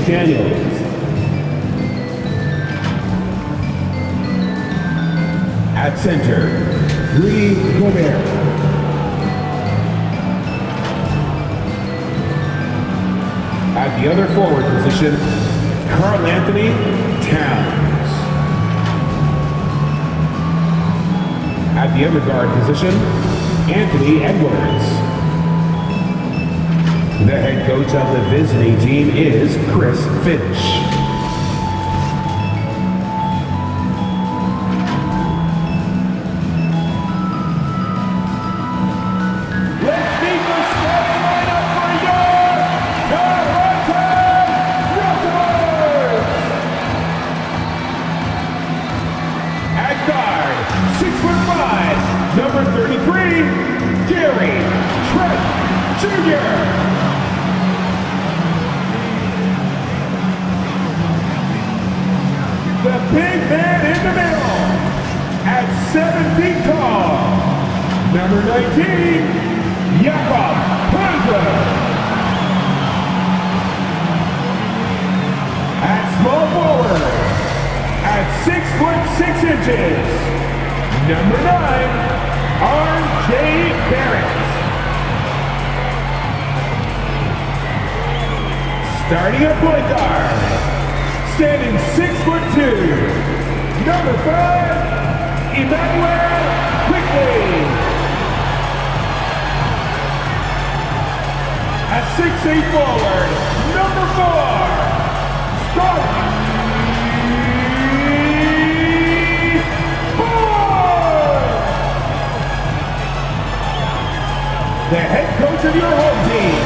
McDaniels. At center, Rudy Gobert. At the other forward position, Karl Anthony Towns. At the other guard position, Anthony Edwards. The head coach of the visiting team is Chris Finch. Number 33, Gary Trent Jr. The big man in the middle, at 7 feet tall, number 19, Jakob Poeltl. At small forward, at 6'6", number 9, R.J. Barrett. Starting at point guard, standing 6'2", number 5, Emmanuel Quickley. At 6'8" forward, number 4, Scott. The head coach of your home team.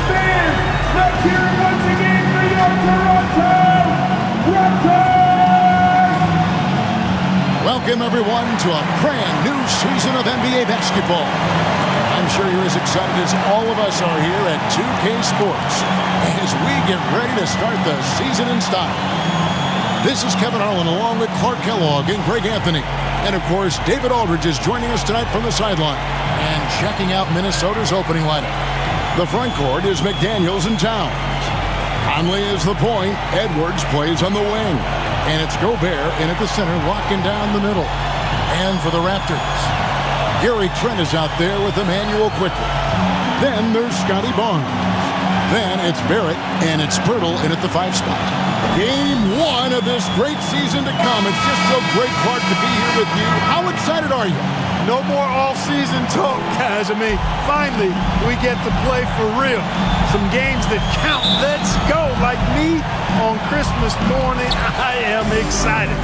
Fans, let's hear it once again for your Toronto Raptors! Welcome everyone to a brand new season of NBA basketball. I'm sure you're as excited as all of us are here at 2K Sports as we get ready to start the season in style. This is Kevin Harlan along with Clark Kellogg and Greg Anthony. And of course, David Aldridge is joining us tonight from the sideline. And checking out Minnesota's opening lineup. The front court is McDaniels and Towns. Conley is the point. Edwards plays on the wing. And it's Gobert in at the center, locking down the middle. And for the Raptors, Gary Trent is out there with Emmanuel Quickley. Then there's Scotty Barnes. Then it's Barrett, and it's Poeltl in at the 5 spot. Game 1 of this great season to come. It's just so great, Clark, to be here with you. How excited are you? No more off-season talk, guys. I mean, finally, we get to play for real. Some games that count. Let's go. Like me on Christmas morning, I am excited.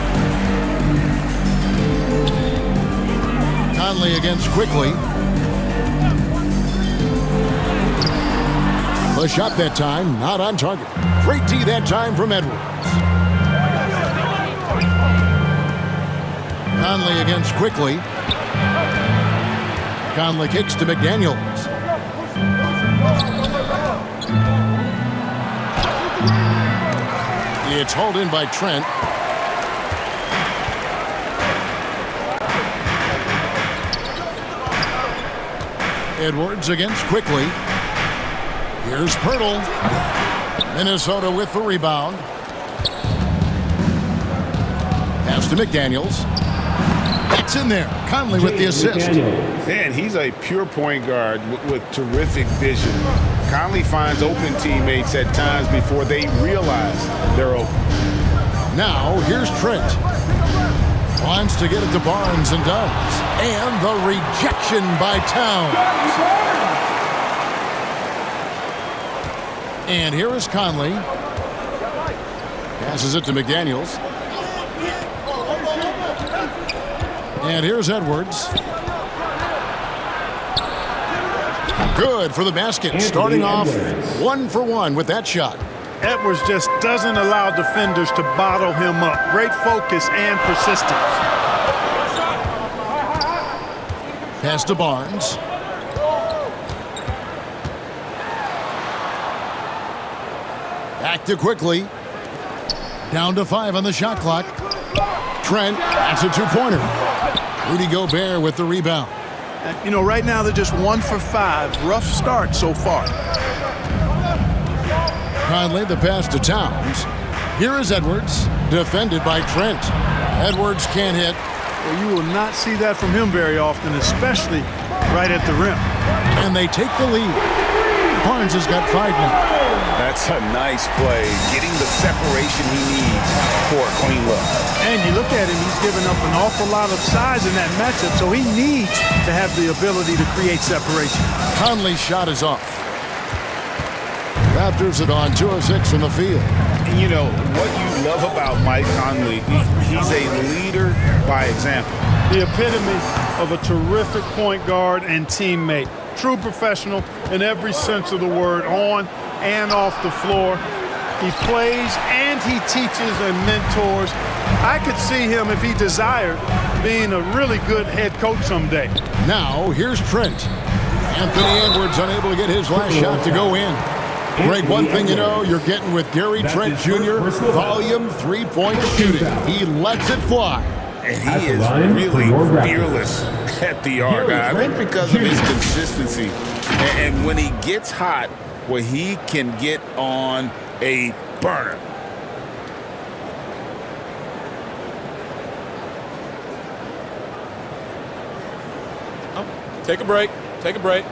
Conley against Quickley. The shot that time, not on target. Great D that time from Edwards. Conley against Quickley. Conley kicks to McDaniels. It's hauled in by Trent. Edwards against Quickley. Here's Poeltl. Minnesota with the rebound. Pass to McDaniels. That's in there. Conley with the assist. Man, he's a pure point guard with terrific vision. Conley finds open teammates at times before they realize they're open. Now, here's Trent. Wants to get it to Barnes and does. And the rejection by Towns. And here is Conley. Passes it to McDaniels. And here's Edwards. Good for the basket. Starting off 1 for 1 with that shot. Edwards just doesn't allow defenders to bottle him up. Great focus and persistence. Pass to Barnes. Back to Quickley. Down to 5 on the shot clock. Trent, that's a two-pointer. Rudy Gobert with the rebound. You know, right now they're just 1 for 5. Rough start so far. Conley, the pass to Towns. Here is Edwards, defended by Trent. Edwards can't hit. Well, you will not see that from him very often, especially right at the rim. And they take the lead. Barnes has got 5 now. That's a nice play, getting the separation he needs for a clean look. And you look at him, he's given up an awful lot of size in that matchup, so he needs to have the ability to create separation. Conley's shot is off. Raptors are on 2 of 6 from the field. And you know, what you love about Mike Conley, he's a leader by example. The epitome of a terrific point guard and teammate. True professional in every sense of the word, on and off the floor. He plays and he teaches and mentors. I could see him, if he desired, being a really good head coach someday. Now, here's Trent. Anthony Edwards unable to get his last shot to go in. Greg, one thing you know you're getting with Gary Trent Jr., volume 3-point shooting. He lets it fly. And he is really fearless at the arc. I think because of his consistency. And when he gets hot, well, he can get on a burner. Take a break. Take a break.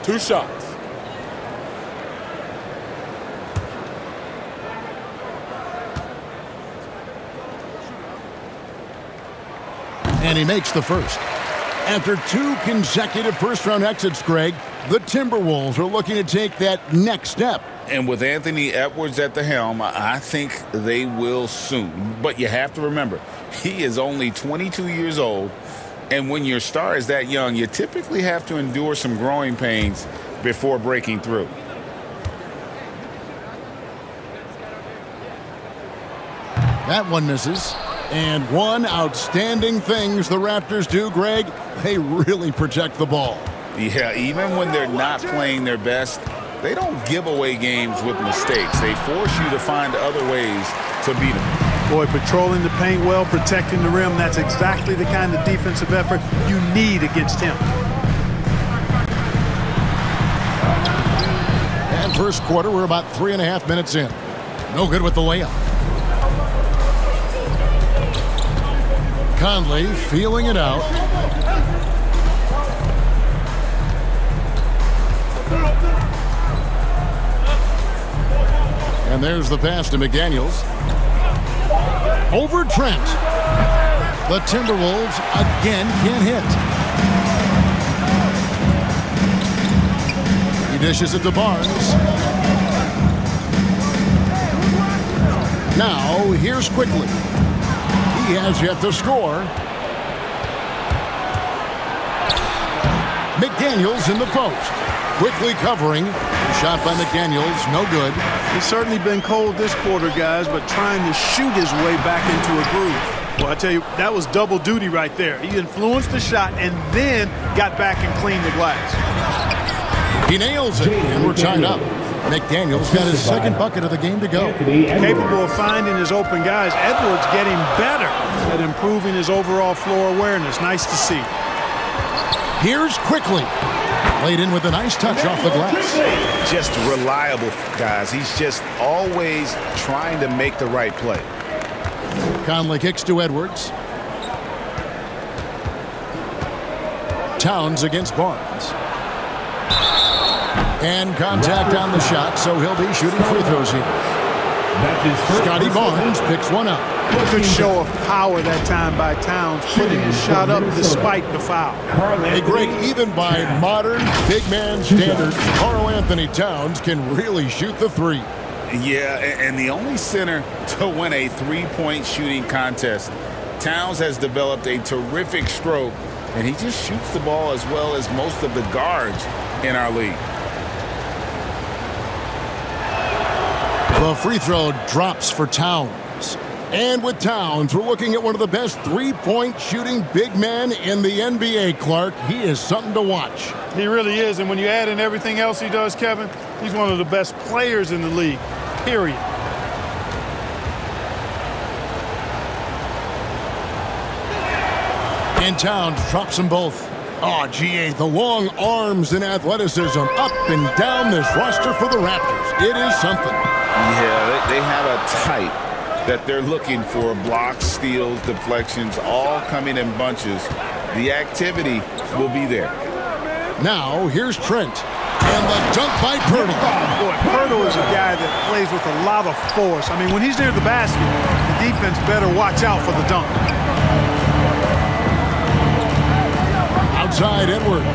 2 shots. And he makes the first. After 2 consecutive first-round exits, Greg, the Timberwolves are looking to take that next step. And with Anthony Edwards at the helm, I think they will soon. But you have to remember, he is only 22 years old. And when your star is that young, you typically have to endure some growing pains before breaking through. That one misses. And one outstanding things the Raptors do, Greg, they really protect the ball. Yeah, even when they're not playing their best, they don't give away games with mistakes. They force you to find other ways to beat them. Boy, patrolling the paint well, protecting the rim, that's exactly the kind of defensive effort you need against him. And first quarter, we're about 3.5 minutes in. No good with the layup. Conley feeling it out. And there's the pass to McDaniels. Over Trent. The Timberwolves again can't hit. He dishes it to Barnes. Now, here's quickly. He has yet to score. McDaniels in the post. Quickly covering. Shot by McDaniels, no good. He's certainly been cold this quarter, guys, but trying to shoot his way back into a groove. Well, I tell you, that was double duty right there. He influenced the shot and then got back and cleaned the glass. He nails it, and we're tied up. McDaniels got his second bucket of the game to go. Capable of finding his open guys. Edwards getting better at improving his overall floor awareness. Nice to see. Here's quickly. Played in with a nice touch off the glass. Just reliable, guys. He's just always trying to make the right play. Conley kicks to Edwards. Towns against Barnes. And contact on the shot, so he'll be shooting free throws here. Scotty Barnes picks one up. Good show of power that time by Towns, putting his shot up despite the foul. Hey, Greg, even by modern big man standards, Karl Anthony Towns can really shoot the three. Yeah, and the only center to win a three-point shooting contest. Towns has developed a terrific stroke, and he just shoots the ball as well as most of the guards in our league. The free throw drops for Towns. And with Towns, we're looking at one of the best three-point shooting big men in the NBA, Clark. He is something to watch. He really is, and when you add in everything else he does, Kevin, he's one of the best players in the league, period. And Towns drops them both. Oh, GA, the long arms and athleticism up and down this roster for the Raptors. It is something. Yeah, they have a type that they're looking for. Blocks, steals, deflections, all coming in bunches. The activity will be there. Now, here's Trent. And the dunk by Pirtle. Boy, Pirtle is a guy that plays with a lot of force. I mean, when he's near the basket, the defense better watch out for the dunk. Outside Edwards.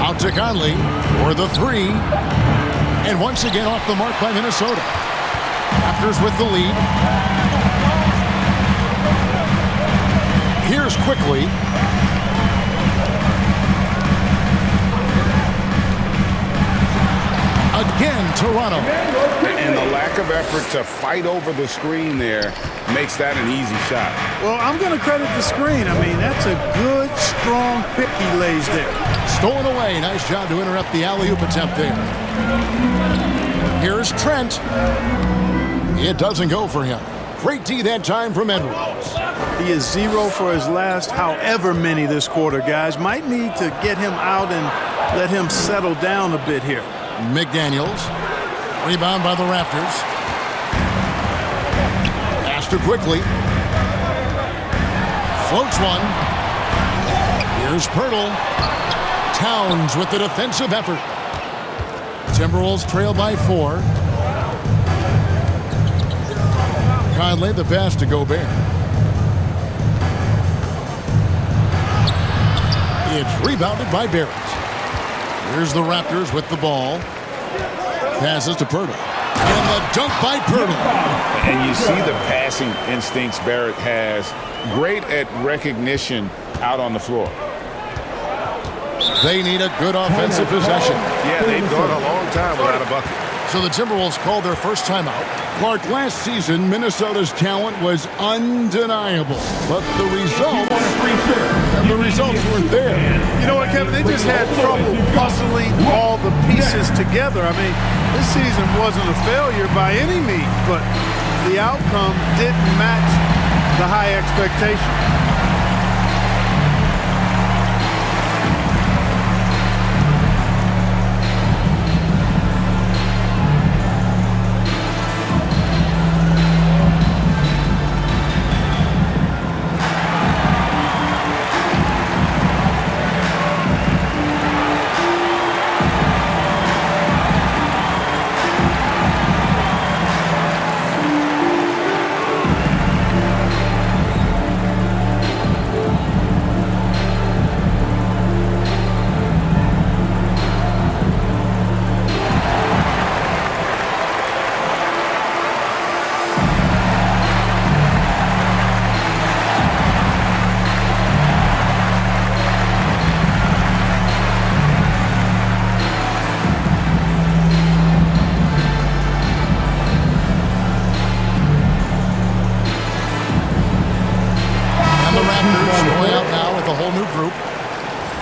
Out to Conley for the three. And once again off the mark by Minnesota. Raptors with the lead. Here's quickly. Again, Toronto. And the lack of effort to fight over the screen there makes that an easy shot. Well, I'm going to credit the screen. I mean, that's a good, strong pick he lays there. Stolen away. Nice job to interrupt the alley-oop attempt there. Here's Trent. It doesn't go for him. Great D that time from Edwards. He is 0 for his last however many this quarter, guys. Might need to get him out and let him settle down a bit here. McDaniels. Rebound by the Raptors. Astor quickly. Floats one. Here's Pirtle. Towns with the defensive effort. Timberwolves trail by 4. Conley the pass to Gobert. It's rebounded by Barrett. Here's the Raptors with the ball. Passes to Pirtle. And the dunk by Pirtle. And you see the passing instincts Barrett has. Great at recognition out on the floor. They need a good offensive possession. Yeah, they've gone a long time without a bucket. So the Timberwolves called their first timeout. Clark, last season, Minnesota's talent was undeniable. But the results weren't there. You know what, Kevin? They just had trouble puzzling all the pieces together. I mean, this season wasn't a failure by any means, but the outcome didn't match the high expectation.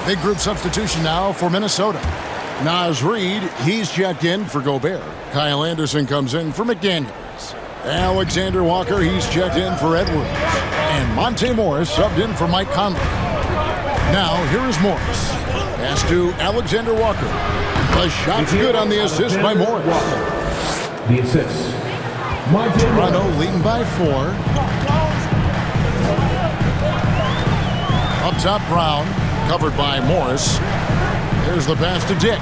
Big group substitution now for Minnesota. Naz Reid, he's checked in for Gobert. Kyle Anderson comes in for McDaniels. Alexander Walker, he's checked in for Edwards. And Monte Morris subbed in for Mike Conley. Now, here is Morris. Pass to Alexander Walker. The shot's good on the assist by Morris. The assist. Toronto leading by 4. Up top, Brown. Covered by Morris. There's the pass to Dick.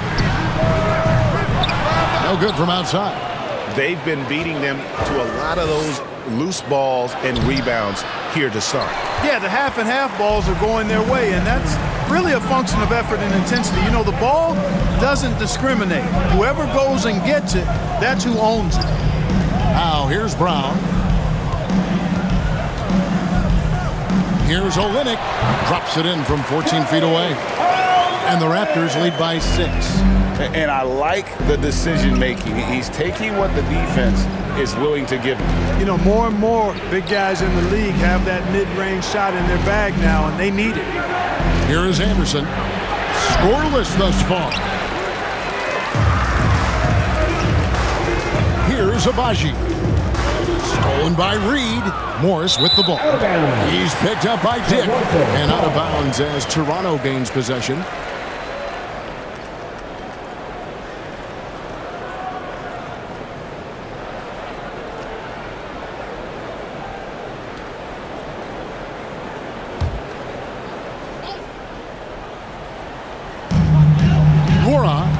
No good from outside. They've been beating them to a lot of those loose balls and rebounds here to start. Yeah, the half and half balls are going their way, and that's really a function of effort and intensity. You know, the ball doesn't discriminate. Whoever goes and gets it, that's who owns it. Now, here's Brown. Here's Olynyk. Drops it in from 14 feet away. And the Raptors lead by 6. And I like the decision making. He's taking what the defense is willing to give him. You know, more and more big guys in the league have that mid-range shot in their bag now, and they need it. Here is Anderson. Scoreless thus far. Here's Abaji. Stolen by Reed. Morris with the ball. He's picked up by Dick. And out of bounds as Toronto gains possession.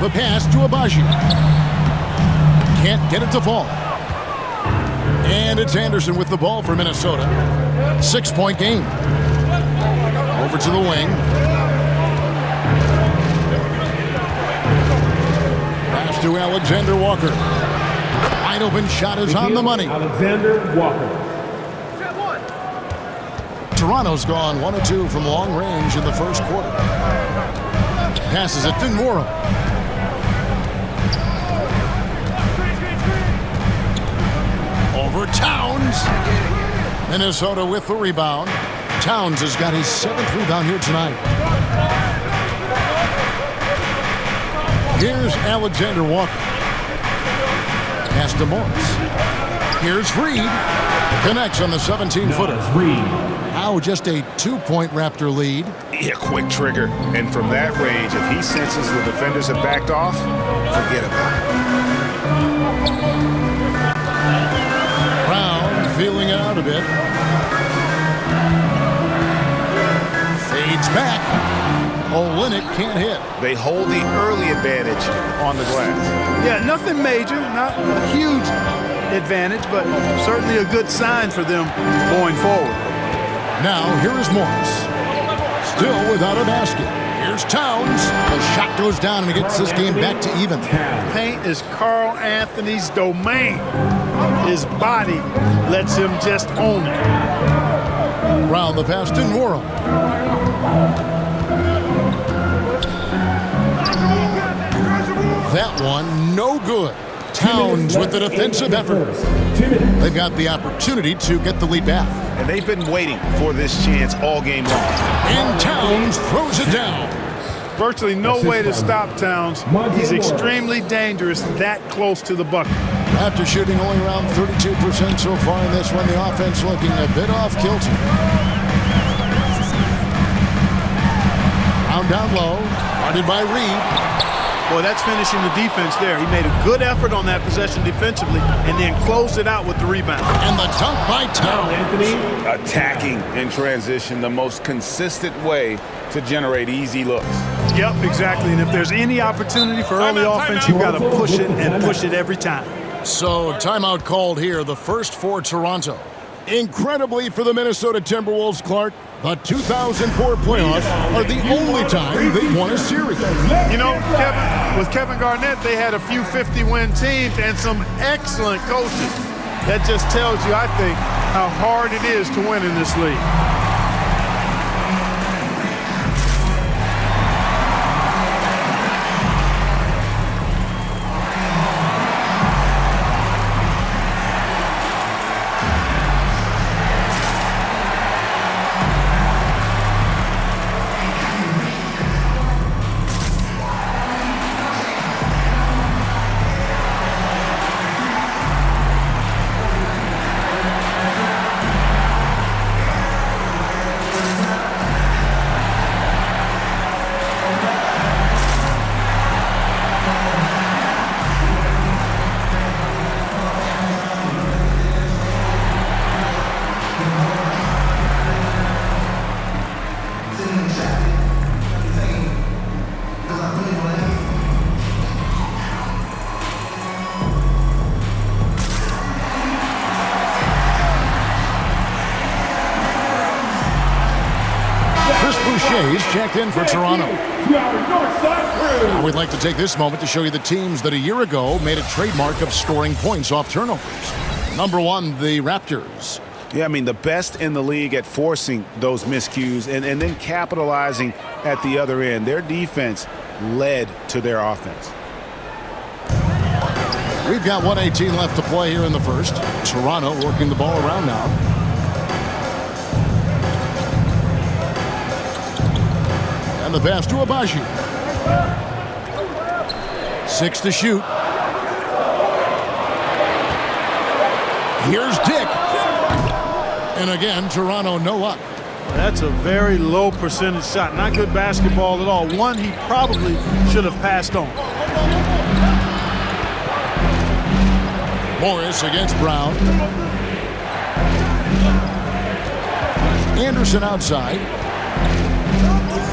The pass to Abaji. Can't get it to fall. And it's Anderson with the ball for Minnesota. 6-point game. Over to the wing. Pass to Alexander Walker. Wide open shot is on the money. Alexander Walker. Toronto's gone 1 of 2 from long range in the first quarter. Passes it to Nwora. Over Towns. Minnesota with the rebound. Towns has got his 7th rebound here tonight. Here's Alexander Walker. Pass to Morris. Here's Reed. Connects on the 17-footer. Now just a 2-point Raptor lead. Yeah, quick trigger. And from that range, if he senses the defenders have backed off, forget about it. Feeling it out a bit. Fades back. Olynyk can't hit. They hold the early advantage on the glass. Yeah, nothing major, not a huge advantage, but certainly a good sign for them going forward. Now, here is Morris. Still without a basket. Here's Towns. The shot goes down and it gets this game back to even. Paint is Carl Anthony's domain. His body lets him just own it. Round the pass to Nwora. That one, no good. Towns with the defensive effort. They've got the opportunity to get the lead back. And they've been waiting for this chance all game long. And Towns throws it down. Virtually no way to stop Towns. He's extremely dangerous that close to the bucket. After shooting only around 32% so far in this one, the offense looking a bit off kilter. Round down low, guarded by Reed. Boy, that's finishing the defense there. He made a good effort on that possession defensively and then closed it out with the rebound. And the dunk by Towns. Attacking in transition, the most consistent way to generate easy looks. Yep, exactly. And if there's any opportunity for early offense, you've got to push it and push it every time. So, timeout called here, the first for Toronto. Incredibly for the Minnesota Timberwolves, Clark, the 2004 playoffs are the only time they won a series. You know, Kevin, with Kevin Garnett, they had a few 50-win teams and some excellent coaches. That just tells you, I think, how hard it is to win in this league. He's checked in for Toronto. We'd like to take this moment to show you the teams that a year ago made a trademark of scoring points off turnovers. Number 1, the Raptors. Yeah, I mean, the best in the league at forcing those miscues and then capitalizing at the other end. Their defense led to their offense. We've got 1:18 left to play here in the first. Toronto working the ball around now. And the pass to Abaji. 6 to shoot. Here's Dick. And again, Toronto no up. That's a very low percentage shot. Not good basketball at all. One he probably should have passed on. Morris against Brown. Anderson outside.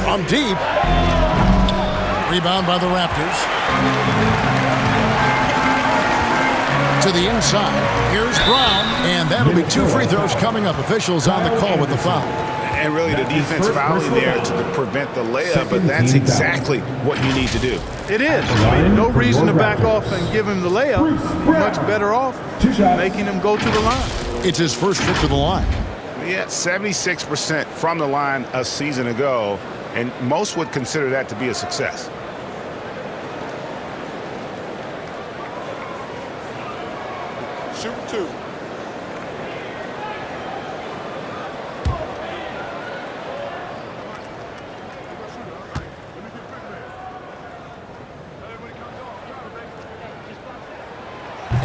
From deep. Rebound by the Raptors. To the inside. Here's Brown. And that'll be 2 free throws coming up. Officials on the call with the foul. And really the defense fouling there to prevent the layup, but that's exactly what you need to do. It is. I mean, no reason to back off and give him the layup. You're much better off making him go to the line. It's his first trip to the line. Yeah, 76% from the line a season ago, and most would consider that to be a success. Shoot 2.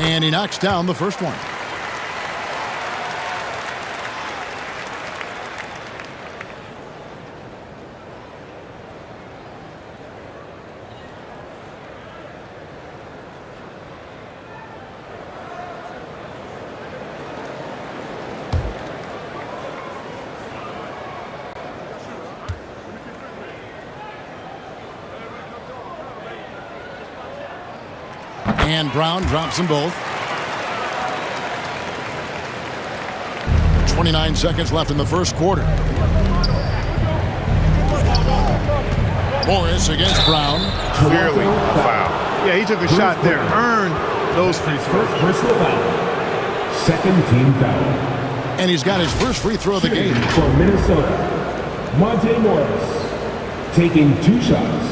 And he knocks down the first one. And Brown drops them both. 29 seconds left in the first quarter. Morris against Brown. Clearly a foul. Yeah, he took a shot there. Earned those free throws. Personal foul. Second team foul. And he's got his first free throw of the game. For Minnesota, Monte Morris taking 2 shots.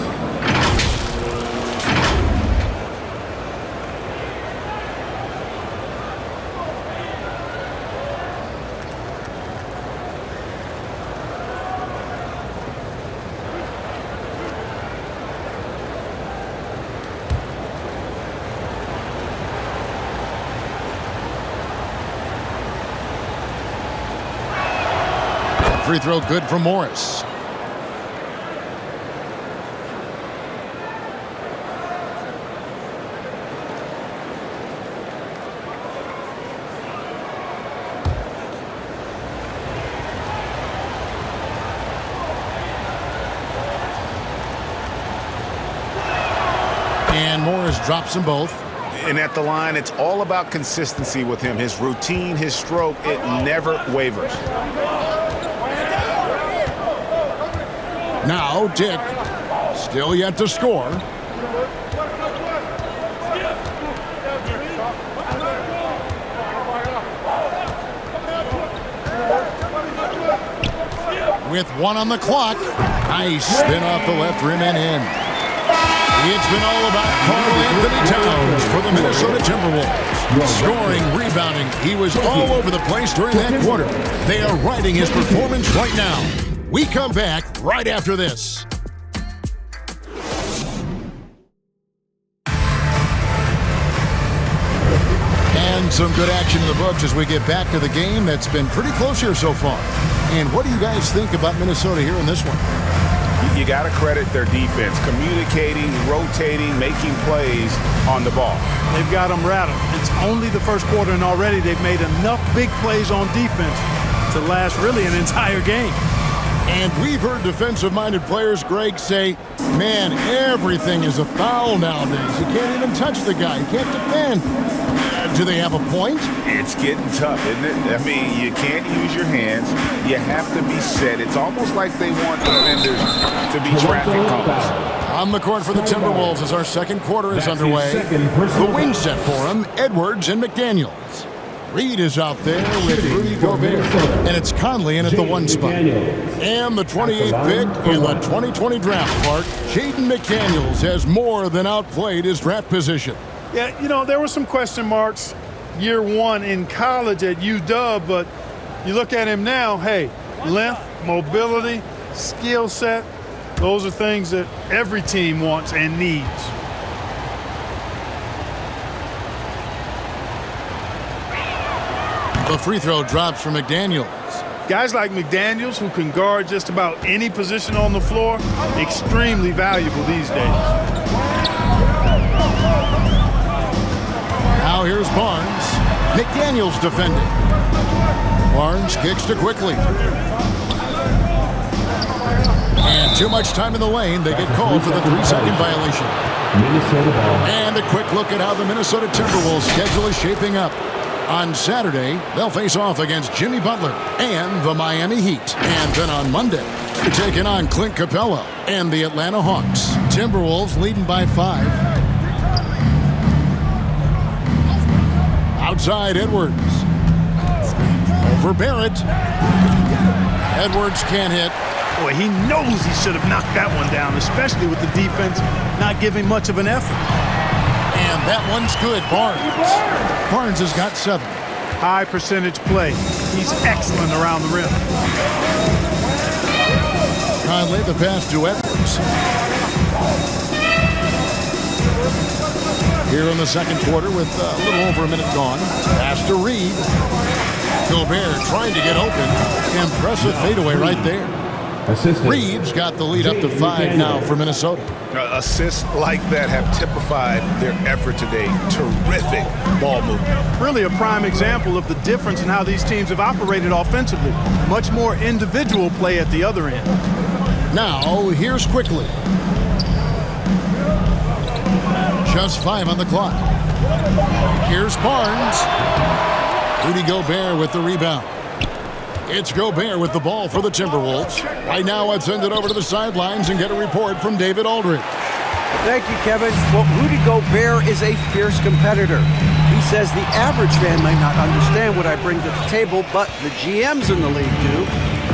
Free throw good for Morris. And Morris drops them both. And at the line, it's all about consistency with him. His routine, his stroke, it never wavers. Now Dick, still yet to score. With 1 on the clock. Nice spin off the left rim and in. It's been all about Karl Anthony Towns for the Minnesota Timberwolves. Scoring, rebounding. He was all over the place during that quarter. They are riding his performance right now. We come back right after this. And some good action in the books as we get back to the game that's been pretty close here so far. And what do you guys think about Minnesota here in this one? You got to credit their defense, communicating, rotating, making plays on the ball. They've got them rattled. It's only the first quarter, and already they've made enough big plays on defense to last really an entire game. And we've heard defensive-minded players, Greg, say, man, everything is a foul nowadays. You can't even touch the guy. You can't defend. Do they have a point? It's getting tough, isn't it? I mean, you can't use your hands. You have to be set. It's almost like they want defenders to be traffic cones. On the court for the Timberwolves as our second quarter is underway. The wing set for him, Edwards and McDaniels. Reed is out there with Rudy Gobert. And it's Conley in at the 1 spot. And the 28th pick in the 2020 draft part, Jaden McDaniels has more than outplayed his draft position. Yeah, you know, there were some question marks year 1 in college at UW, but you look at him now, hey, length, mobility, skill set, those are things that every team wants and needs. The free throw drops for McDaniels. Guys like McDaniels, who can guard just about any position on the floor, extremely valuable these days. Now here's Barnes. McDaniels defending. Barnes kicks to quickly. And too much time in the lane. They get called for the 3-second violation. Minnesota ball. And a quick look at how the Minnesota Timberwolves schedule is shaping up. On Saturday, they'll face off against Jimmy Butler and the Miami Heat. And then on Monday, they're taking on Clint Capella and the Atlanta Hawks. Timberwolves leading by 5. Outside Edwards. Over Barrett. Edwards can't hit. Boy, he knows he should have knocked that one down, especially with the defense not giving much of an effort. And that one's good. Barnes has got 7. High percentage play. He's excellent around the rim. Conley the pass to Edwards. Here in the second quarter with a little over a minute gone. Pass to Reed. Gobert trying to get open. Impressive fadeaway right there. Reed's got the lead up to 5 now for Minnesota. Assists like that have typified their effort today. Terrific ball movement. Really a prime example of the difference in how these teams have operated offensively. Much more individual play at the other end. Now, here's quickly. Just 5 on the clock. Here's Barnes. Rudy Gobert with the rebound. It's Gobert with the ball for the Timberwolves. Right now, let's send it over to the sidelines and get a report from David Aldridge. Thank you, Kevin. Well, Rudy Gobert is a fierce competitor. He says the average fan might not understand what I bring to the table, but the GMs in the league do.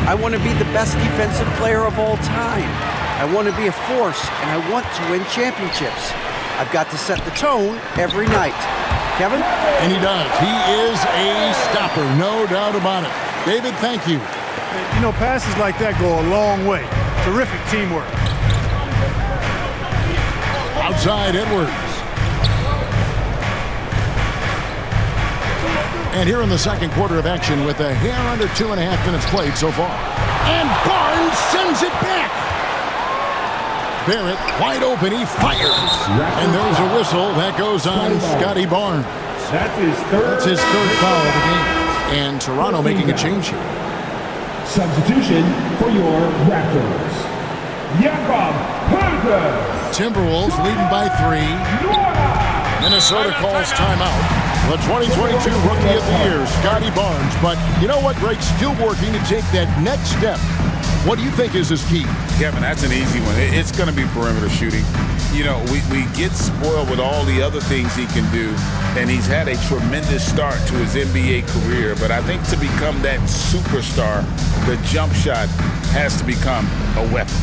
I want to be the best defensive player of all time. I want to be a force, and I want to win championships. I've got to set the tone every night. Kevin? And he does. He is a stopper, no doubt about it. David, thank you. You know, passes like that go a long way. Terrific teamwork. Outside Edwards. And here in the second quarter of action with a hair under 2.5 minutes played so far. And Barnes sends it back. Barrett wide open, he fires. And there's a whistle that goes on Scotty Barnes. That's his third foul of the game. And Toronto making a change here. Substitution for your Raptors. Jakob Poeltl. Timberwolves leading by 3. Minnesota calls timeout. The 2022 Rookie of the Year, Scotty Barnes. But you know what, Greg? Still working to take that next step. What do you think is his key? Kevin, that's an easy one. It's going to be perimeter shooting. You know, we get spoiled with all the other things he can do, and he's had a tremendous start to his NBA career. But I think to become that superstar, the jump shot has to become a weapon.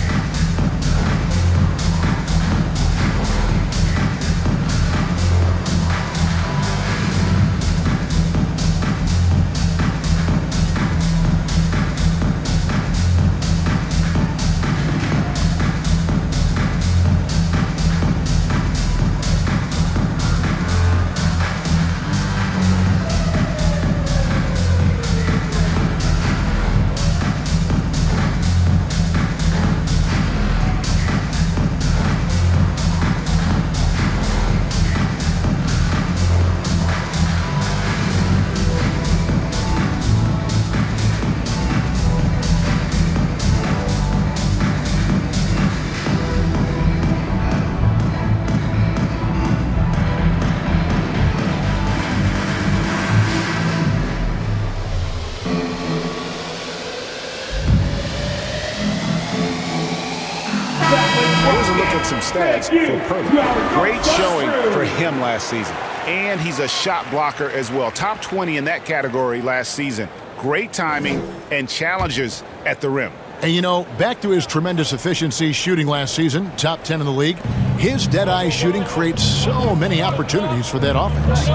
Here's a look at some stats for Poeltl. Great showing for him last season. And he's a shot blocker as well. Top 20 in that category last season. Great timing and challenges at the rim. And you know, back to his tremendous efficiency shooting last season, top 10 in the league, his dead-eye shooting creates so many opportunities for that offense.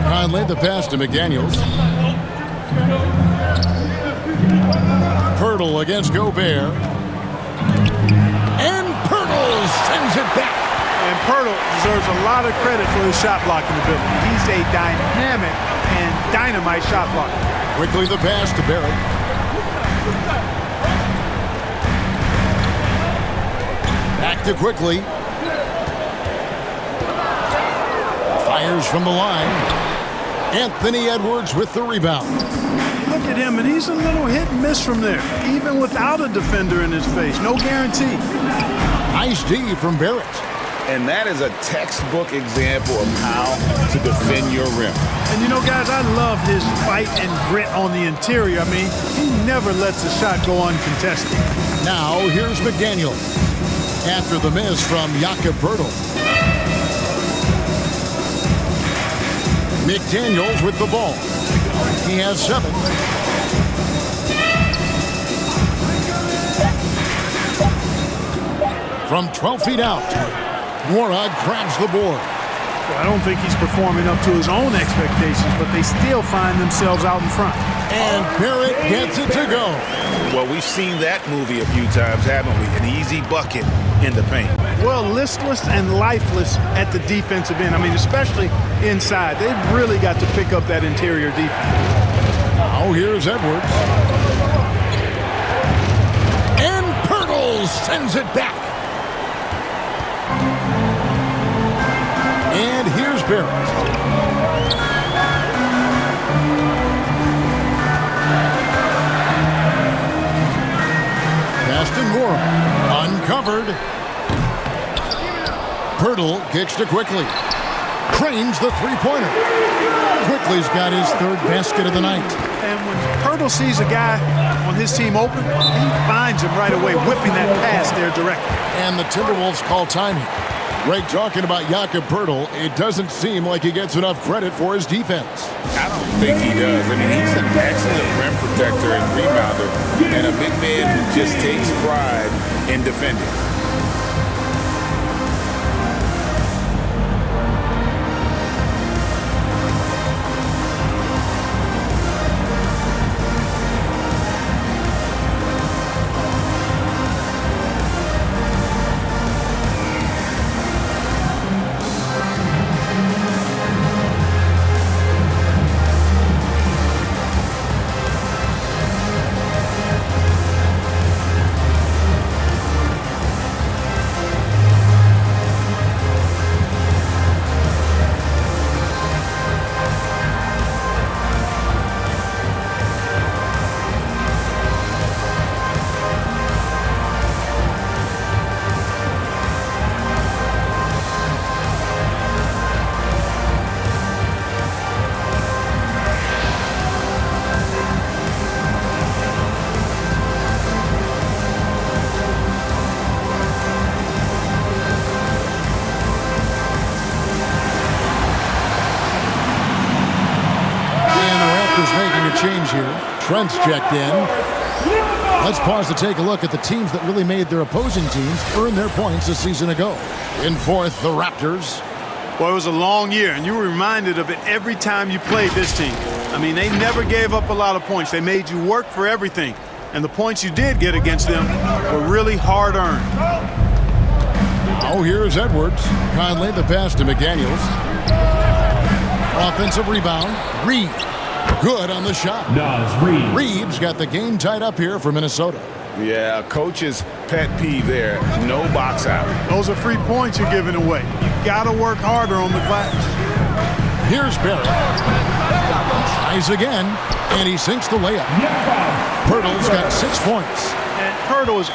Conley the pass to McDaniels. Poeltl against Gobert. And Poeltl sends it back. And And Pirtle deserves a lot of credit for his shot blocking ability. He's a dynamic and dynamite shot blocker. Quickly the pass to Barrett. Back to Quickly. Fires from the line. Anthony Edwards with the rebound. Look at him, and he's a little hit and miss from there, even without a defender in his face. No guarantee. Nice D from Barrett. And that is a textbook example of how to defend your rim. And you know, guys, I love his fight and grit on the interior. I mean, he never lets a shot go uncontested. Now here's McDaniel. After the miss from Jakob Poeltl. McDaniels with the ball. He has 7. From 12 feet out, Morag grabs the board. Well, I don't think he's performing up to his own expectations, but they still find themselves out in front. And Barrett gets it to go. Well, we've seen that movie a few times, haven't we? An easy bucket in the paint. Well, listless and lifeless at the defensive end. I mean, especially inside. They've really got to pick up that interior defense. Now here's Edwards. And Poeltl sends it back. And here's Barrett. Aston Moore uncovered. Poeltl kicks to Quickly. Cranes the three-pointer. Quickly's got his 3rd basket of the night. And when Poeltl sees a guy on his team open, he finds him right away, whipping that pass there directly. And the Timberwolves call timing. Greg, talking about Jakob Poeltl, it doesn't seem like he gets enough credit for his defense. I don't think he does. I mean, he's an excellent rim protector and rebounder, and a big man who just takes pride in defending. Change here. Trent's checked in. Let's pause to take a look at the teams that really made their opposing teams earn their points a season ago. In 4th, the Raptors. Well, it was a long year, and you were reminded of it every time you played this team. I mean, they never gave up a lot of points. They made you work for everything. And the points you did get against them were really hard-earned. Oh, here's Edwards. Conley, the pass to McDaniels. Offensive rebound. Reed. Good on the shot. Reed's got the game tied up here for Minnesota. Yeah, coach's pet peeve there. No box out. Those are free points you're giving away. You got to work harder on the glass. Here's Barrett. Tries again, and he sinks the layup. Poeltl's got 6 points. And Poeltl is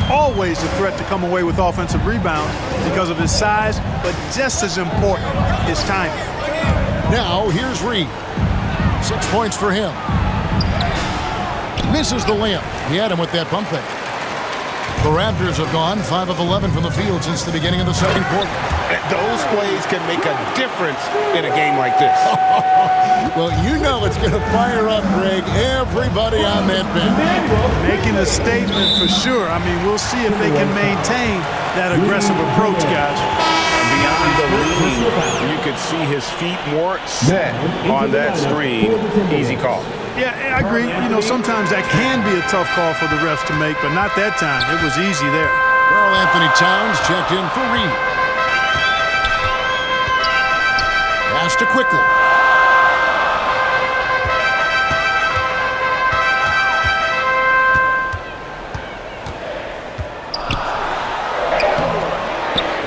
always a threat to come away with offensive rebounds because of his size, but just as important, his timing. Now, here's Reed. 6 points for him. Misses the layup. He had him with that pump fake. The Raptors have gone 5 of 11 from the field since the beginning of the second quarter. Those plays can make a difference in a game like this. Well, you know it's going to fire up, Greg, everybody on that bench. Making a statement for sure. I mean, we'll see if they can maintain that aggressive approach, guys. Beyond the lean, you could see his feet more set on that screen. Easy call. Yeah, I agree. You know, sometimes that can be a tough call for the refs to make, but not that time. It was easy there. Karl Anthony Towns checked in for Reed. to Quickly.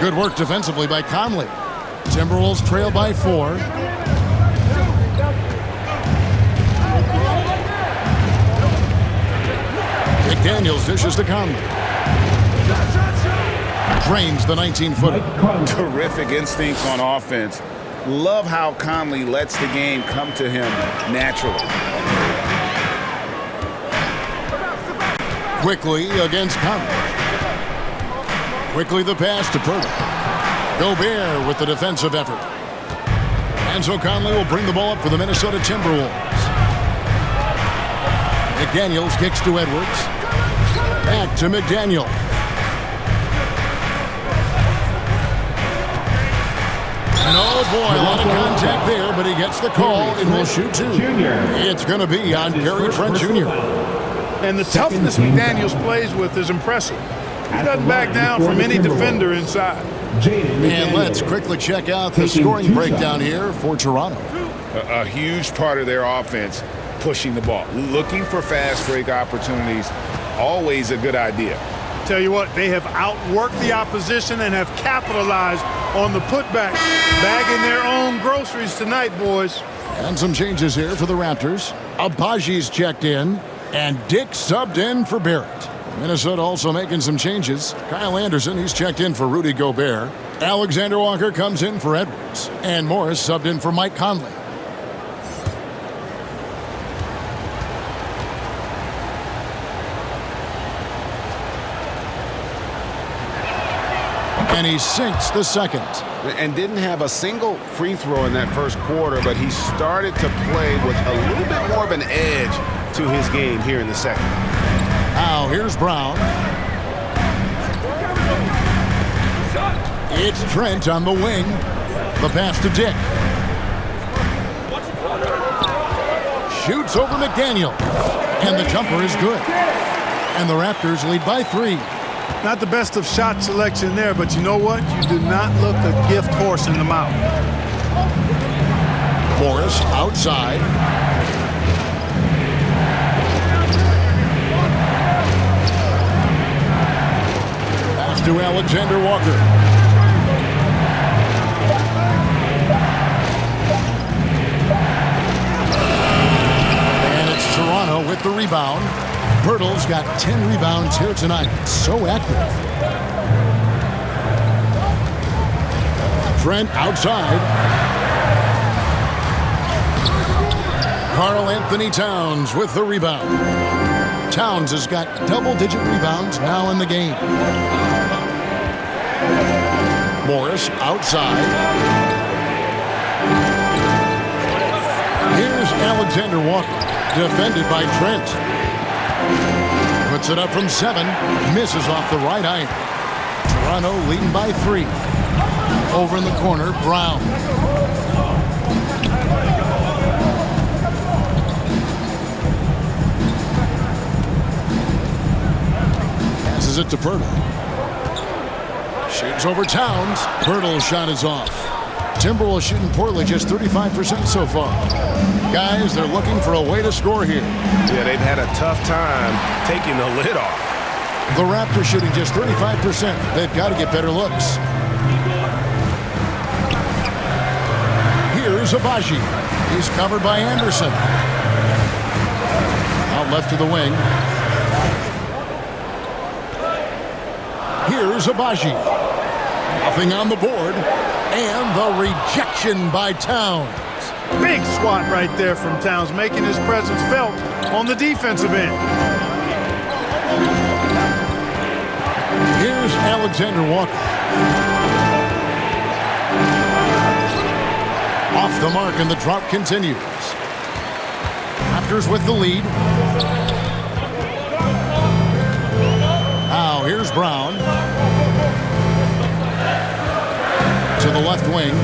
Good work defensively by Conley. Timberwolves trail by 4. McDaniels dishes to Conley. Drains the 19-footer. Terrific instincts on offense. Love how Conley lets the game come to him naturally. Quickly against Conley. Quickly the pass to Purtle. Gobert with the defensive effort. And so Conley will bring the ball up for the Minnesota Timberwolves. McDaniels kicks to Edwards. Back to McDaniel. And oh boy, a lot of contact there, but he gets the call and will shoot 2. It's going to be on Gary Trent Jr. And the toughness McDaniels plays with is impressive. He doesn't back down from any defender inside. And let's quickly check out the scoring breakdown here for Toronto. A huge part of their offense, pushing the ball. Looking for fast break opportunities, always a good idea. Tell you what, they have outworked the opposition and have capitalized on the putback. Bagging their own groceries tonight, boys. And some changes here for the Raptors. Abaji's checked in, and Dick subbed in for Barrett. Minnesota also making some changes. Kyle Anderson, he's checked in for Rudy Gobert. Alexander Walker comes in for Edwards. And Morris subbed in for Mike Conley. And he sinks the second. And didn't have a single free throw in that first quarter, but he started to play with a little bit more of an edge to his game here in the second. Now here's Brown. It's Trent on the wing. The pass to Dick. Shoots over McDaniel. And the jumper is good. And the Raptors lead by 3. Not the best of shot selection there, but you know what? You do not look a gift horse in the mouth. Morris outside. Pass to Alexander Walker. And it's Toronto with the rebound. Pirtle's got 10 rebounds here tonight. So active. Trent outside. Karl Anthony Towns with the rebound. Towns has got double-digit rebounds now in the game. Morris outside. Here's Alexander Walker, defended by Trent. Puts it up from 7, misses off the right eye. Toronto leading by 3. Over in the corner, Brown. Passes it to Pirtle. Shoots over Towns. Pirtle's shot is off. Timberwolves shooting poorly, just 35% so far. Guys, they're looking for a way to score here. Yeah, they've had a tough time taking the lid off. The Raptors shooting just 35%. They've got to get better looks. Here's Abaji. He's covered by Anderson. Out left to the wing. Here's Abaji. Nothing on the board. And the rejection by Towns. Big swat right there from Towns, making his presence felt on the defensive end. Here's Alexander Walker. Off the mark, and the drought continues. Raptors with the lead. Now here's Brown. To the left wing.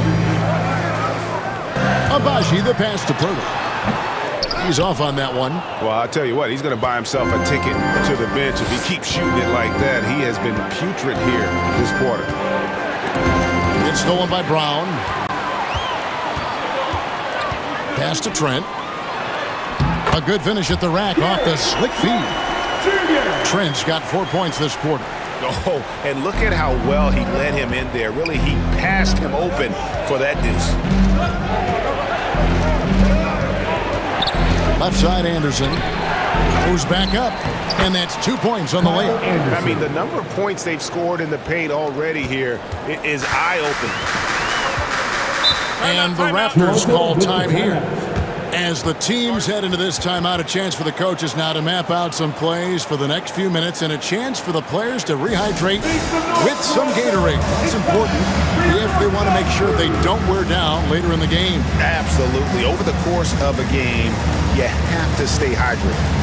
Abaji, the pass to Pirtle. He's off on that one. Well, I'll tell you what, he's going to buy himself a ticket to the bench if he keeps shooting it like that. He has been putrid here this quarter. It's stolen by Brown. Pass to Trent. A good finish at the rack off the slick feed. Trent's got 4 points this quarter. Oh, and look at how well he led him in there. Really, he passed him open for that deuce. Left side, Anderson goes back up, and that's 2 points on the layup. I mean, the number of points they've scored in the paint already here is eye-opening. And the Raptors call time here. As the teams head into this timeout, a chance for the coaches now to map out some plays for the next few minutes and a chance for the players to rehydrate with some Gatorade. That's important if they want to make sure they don't wear down later in the game. Absolutely. Over the course of a game, you have to stay hydrated.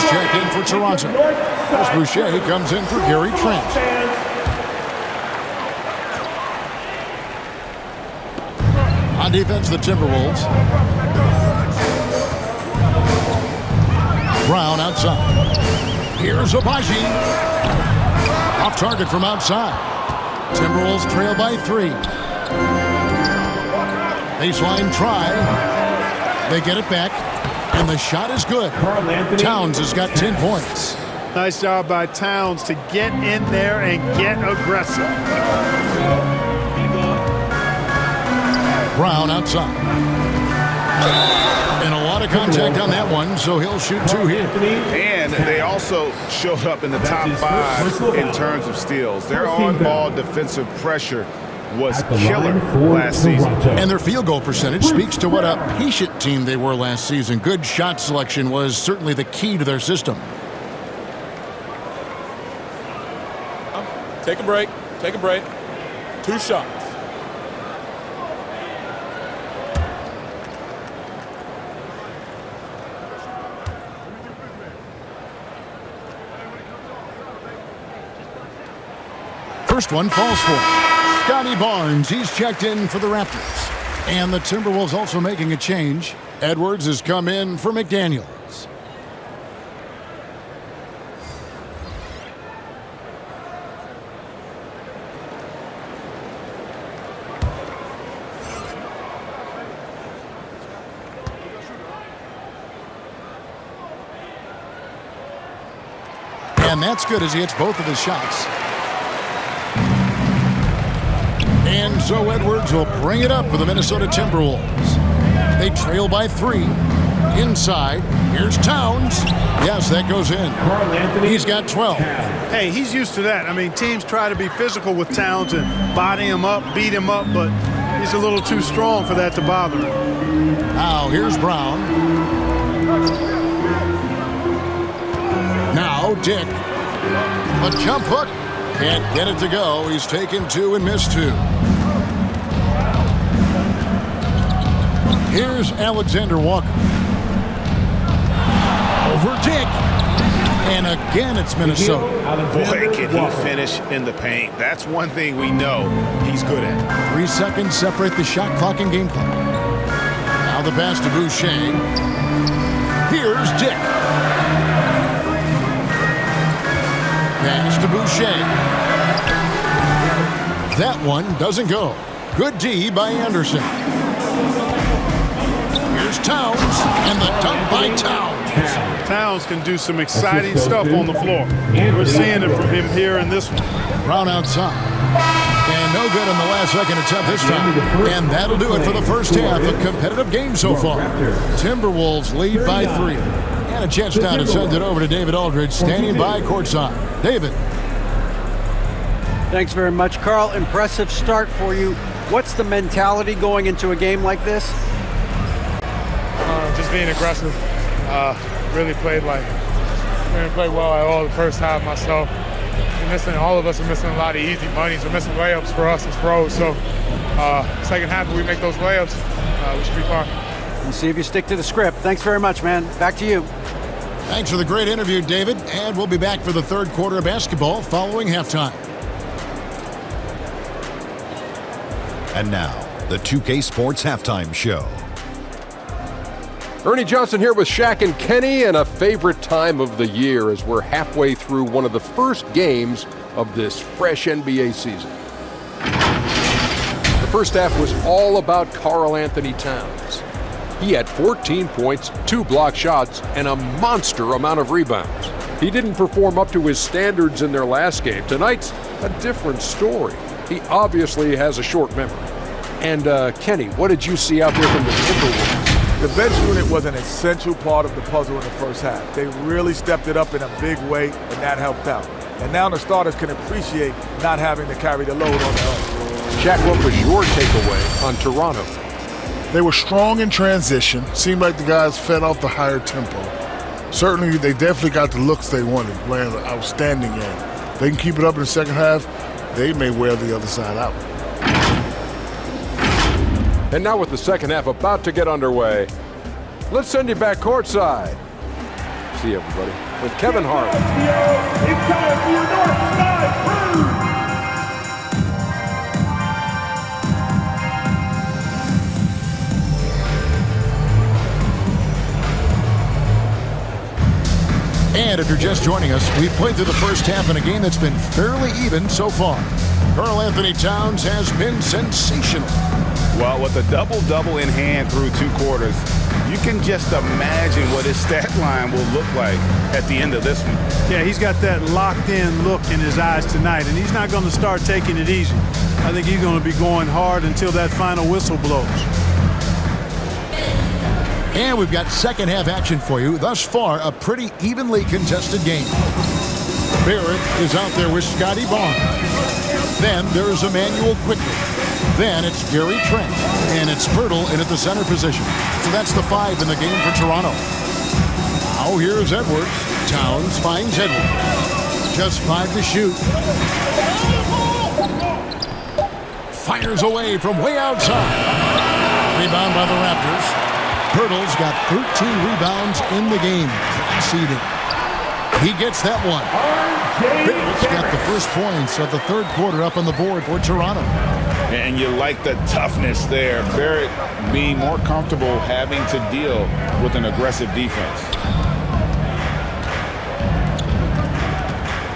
Checked in for Toronto. As Boucher comes in for Gary Trent. On defense, the Timberwolves. Brown outside. Here's Abaji. Off target from outside. Timberwolves trail by 3. Baseline try. They get it back. And the shot is good. Towns has got 10 points. Nice job by Towns to get in there and get aggressive. Brown outside. And a lot of contact on that one, so he'll shoot 2 here. And they also showed up in the top 5 in terms of steals. Their on-ball defensive pressure was killer last season. And their field goal percentage speaks to what a patient team they were last season. Good shot selection was certainly the key to their system. Take a break. Take a break. 2 shots. First one falls for Scotty Barnes. He's checked in for the Raptors. And the Timberwolves also making a change. Edwards has come in for McDaniels. And that's good as he hits both of his shots. And so Edwards will bring it up for the Minnesota Timberwolves. They trail by 3. Inside, here's Towns. Yes, that goes in. He's got 12. Hey, he's used to that. I mean, teams try to be physical with Towns and body him up, beat him up, but he's a little too strong for that to bother him. Now, here's Brown. Now, Dick. A jump hook. Can't get it to go. He's taken 2 and missed 2. Here's Alexander Walker. Over Dick. And again, it's Minnesota. Boy, can he finish in the paint. That's one thing we know he's good at. 3 seconds separate the shot clock and game clock. Now the pass to Boucher. Here's Dick. Pass to Boucher. That one doesn't go. Good D by Anderson. Here's Towns, and the dunk by Towns. Towns can do some exciting stuff on the floor. We're seeing it from him here in this one. Brown outside. And no good on the last second attempt this time. And that'll do it for the first half. A competitive game so far. Timberwolves lead by 3. And a chance now to send it over to David Aldridge, standing by courtside. David. Thanks very much, Carl. Impressive start for you. What's the mentality going into a game like this? Just being aggressive. Really played well at all the first half myself. All of us are missing a lot of easy monies. We're missing layups for us as pros. So second half, if we make those layups, we should be fine. We'll see if you stick to the script. Thanks very much, man. Back to you. Thanks for the great interview, David. And we'll be back for the third quarter of basketball following halftime. And now, the 2K Sports Halftime Show. Ernie Johnson here with Shaq and Kenny, and a favorite time of the year as we're halfway through one of the first games of this fresh NBA season. The first half was all about Karl Anthony Towns. He had 14 points, 2 block shots, and a monster amount of rebounds. He didn't perform up to his standards in their last game. Tonight's a different story. He obviously has a short memory. And Kenny, what did you see out there from the Timberwolves? The bench unit was an essential part of the puzzle in the first half. They really stepped it up in a big way, and that helped out. And now the starters can appreciate not having to carry the load on their own. Jack, what was your takeaway on Toronto? They were strong in transition. Seemed like the guys fed off the higher tempo. Certainly, they definitely got the looks they wanted, playing an outstanding game. If they can keep it up in the second half, they may wear the other side out. And now with the second half about to get underway, let's send you back courtside. See you, everybody, with Kevin Harlan. It's time for your North Side Crew. And if you're just joining us, we've played through the first half in a game that's been fairly even so far. Karl Anthony Towns has been sensational. Well, with a double-double in hand through 2 quarters, you can just imagine what his stat line will look like at the end of this one. Yeah, he's got that locked-in look in his eyes tonight, and he's not going to start taking it easy. I think he's going to be going hard until that final whistle blows. And we've got second half action for you. Thus far, a pretty evenly contested game. Barrett is out there with Scotty Barnes. Then there's Emmanuel Quickly. Then it's Gary Trent. And it's Pirtle in at the center position. So that's the 5 in the game for Toronto. Now here's Edwards. Towns finds Edwards. Just 5 to shoot. Fires away from way outside. Rebound by the Raptors. Pirtle's got 13 rebounds in the game. Conceding. He gets that one. Barrett's got the first points of the third quarter up on the board for Toronto. And you like the toughness there. Barrett being more comfortable having to deal with an aggressive defense.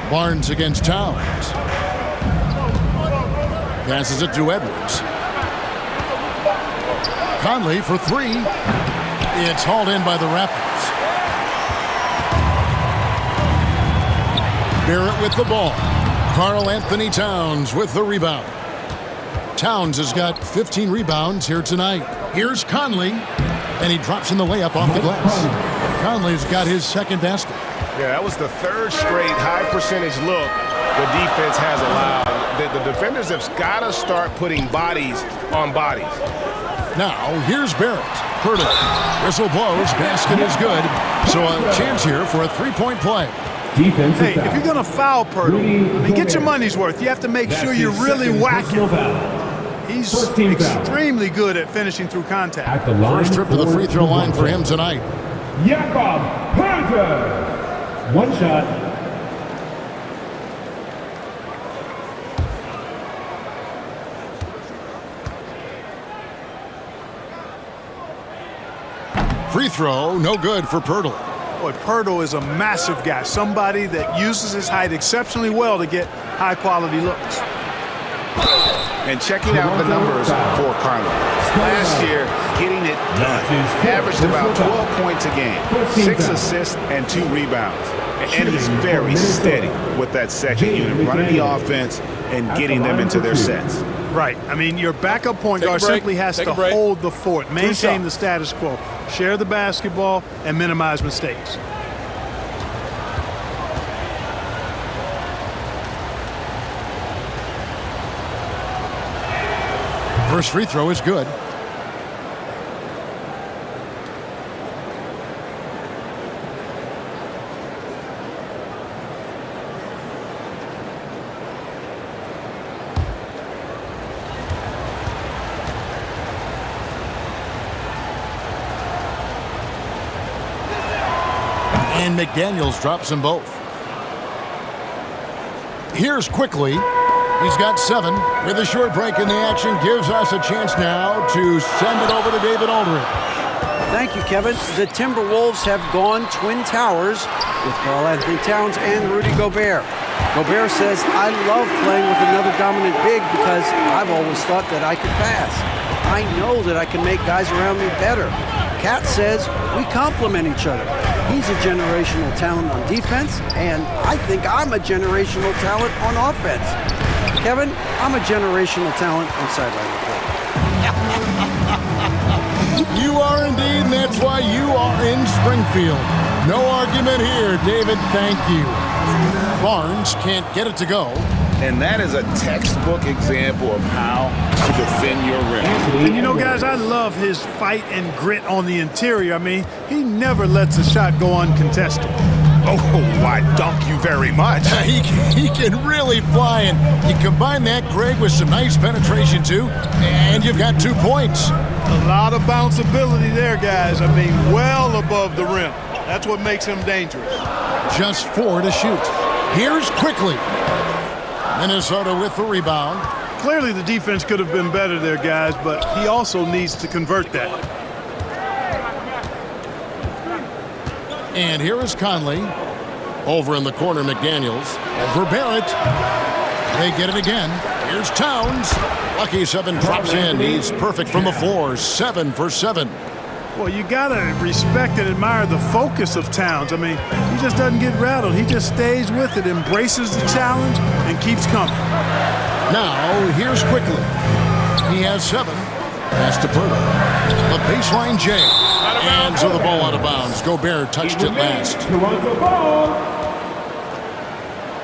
Barnes against Towns. Passes it to Edwards. Conley for 3. It's hauled in by the Raptors. Barrett with the ball. Karl Anthony Towns with the rebound. Towns has got 15 rebounds here tonight. Here's Conley, and he drops in the layup off the glass. Conley's got his second basket. Yeah, that was the 3rd straight high-percentage look the defense has allowed. The defenders have got to start putting bodies on bodies. Now, here's Barrett. Pirtle. Whistle blows. Basket is good. So a chance here for a 3-point play. Hey, if you're going to foul Pirtle, I mean, get your money's worth. You have to make sure you really whack him. He's extremely good at finishing through contact. First trip to the free throw line for him tonight. Jakob Poeltl. 1 shot. Free throw, no good for Pirtle. Boy, Pirtle is a massive guy, somebody that uses his height exceptionally well to get high-quality looks. And checking out the numbers for Conley. Last year, getting it done. Averaged about 12 points a game, 6 assists, and 2 rebounds. And he's very steady with that second unit, running the offense and getting them into their sets. Right. I mean, your backup point guard simply has to hold the fort, maintain the status quo, share the basketball, and minimize mistakes. First free throw is good. And McDaniels drops them both. Here's quickly. He's got 7 with a short break in the action. Gives us a chance now to send it over to David Aldridge. Thank you, Kevin. The Timberwolves have gone Twin Towers with Karl-Anthony Towns and Rudy Gobert. Gobert says, I love playing with another dominant big because I've always thought that I could pass. I know that I can make guys around me better. Cat says we complement each other. He's a generational talent on defense, and I think I'm a generational talent on offense. Kevin, I'm a generational talent on sideline report. You are indeed, and that's why you are in Springfield. No argument here, David. Thank you. Barnes can't get it to go. And that is a textbook example of how to defend your rim. And you know, guys, I love his fight and grit on the interior. I mean, he never lets a shot go uncontested. Oh, I dunk you very much. He can really fly, and you combine that, Greg, with some nice penetration, too, and you've got 2 points. A lot of bounce ability there, guys. I mean, well above the rim. That's what makes him dangerous. Just 4 to shoot. Here's quickly. Minnesota with the rebound. Clearly the defense could have been better there, guys, but he also needs to convert that. And here is Conley. Over in the corner, McDaniels. Over Barrett. They get it again. Here's Towns. Lucky 7 drops in. He's perfect from the floor. 7 for 7. Well, you got to respect and admire the focus of Towns. I mean, he just doesn't get rattled. He just stays with it, embraces the challenge, and keeps coming. Now, here's quickly. He has 7. Pass to Purtle. The baseline J. And so the ball out of bounds. Gobert touched it last.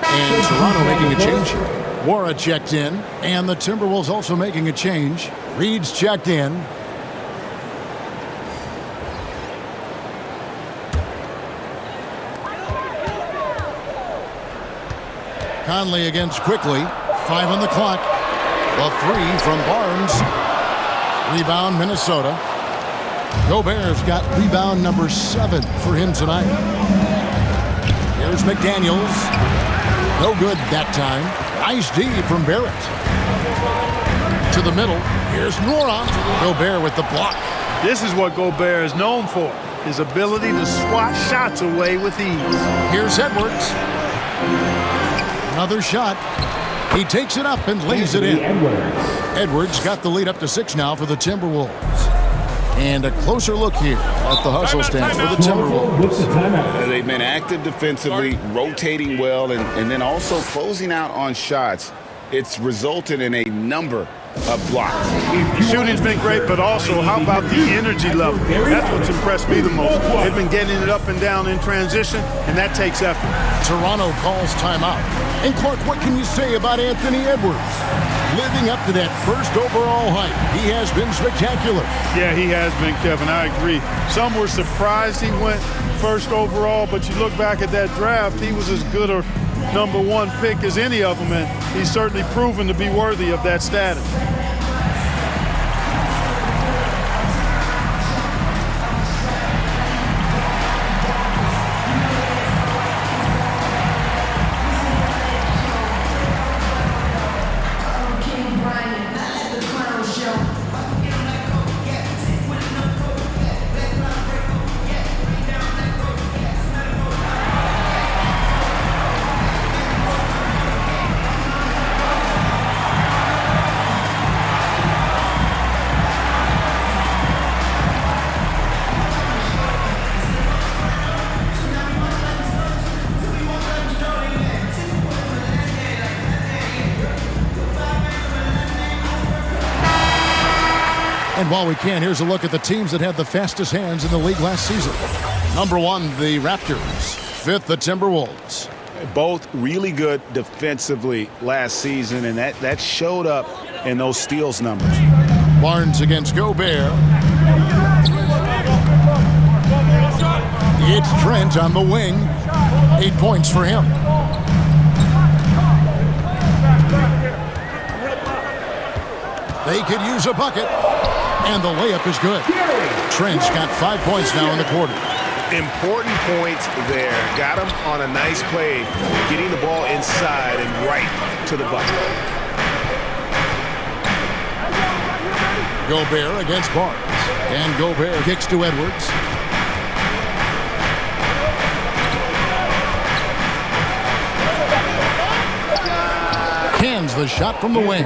And Toronto making a change here. Wara checked in. And the Timberwolves also making a change. Reed's checked in. Conley against quickly. 5 on the clock. The 3 from Barnes. Rebound, Minnesota. Gobert's got rebound number 7 for him tonight. Here's McDaniels. No good that time. Nice D from Barrett. To the middle. Here's Nora. Gobert with the block. This is what Gobert is known for. His ability to swat shots away with ease. Here's Edwards. Another shot. He takes it up and lays it in. Edwards got the lead up to 6 now for the Timberwolves. And a closer look here at the hustle stance for the Timberwolves. They've been active defensively, rotating well, and then also closing out on shots. It's resulted in a number of blocks. Shooting's been great, but also how about the energy level? That's what's impressed me the most. They've been getting it up and down in transition, and that takes effort. Toronto calls timeout. And Clark, what can you say about Anthony Edwards? Living up to that first overall hype, he has been spectacular. Yeah, he has been, Kevin. I agree. Some were surprised he went first overall, but you look back at that draft, he was as good a number 1 pick as any of them, and he's certainly proven to be worthy of that status. And while we can, here's a look at the teams that had the fastest hands in the league last season. Number 1, the Raptors. 5th, the Timberwolves. Both really good defensively last season, and that showed up in those steals numbers. Barnes against Gobert. It's Trent on the wing. 8 points for him. They could use a bucket, and the layup is good. Trent's got 5 points now in the quarter. Important points there. Got him on a nice play, getting the ball inside and right to the bucket. Gobert against Barnes. And Gobert kicks to Edwards. Hands the shot from the wing.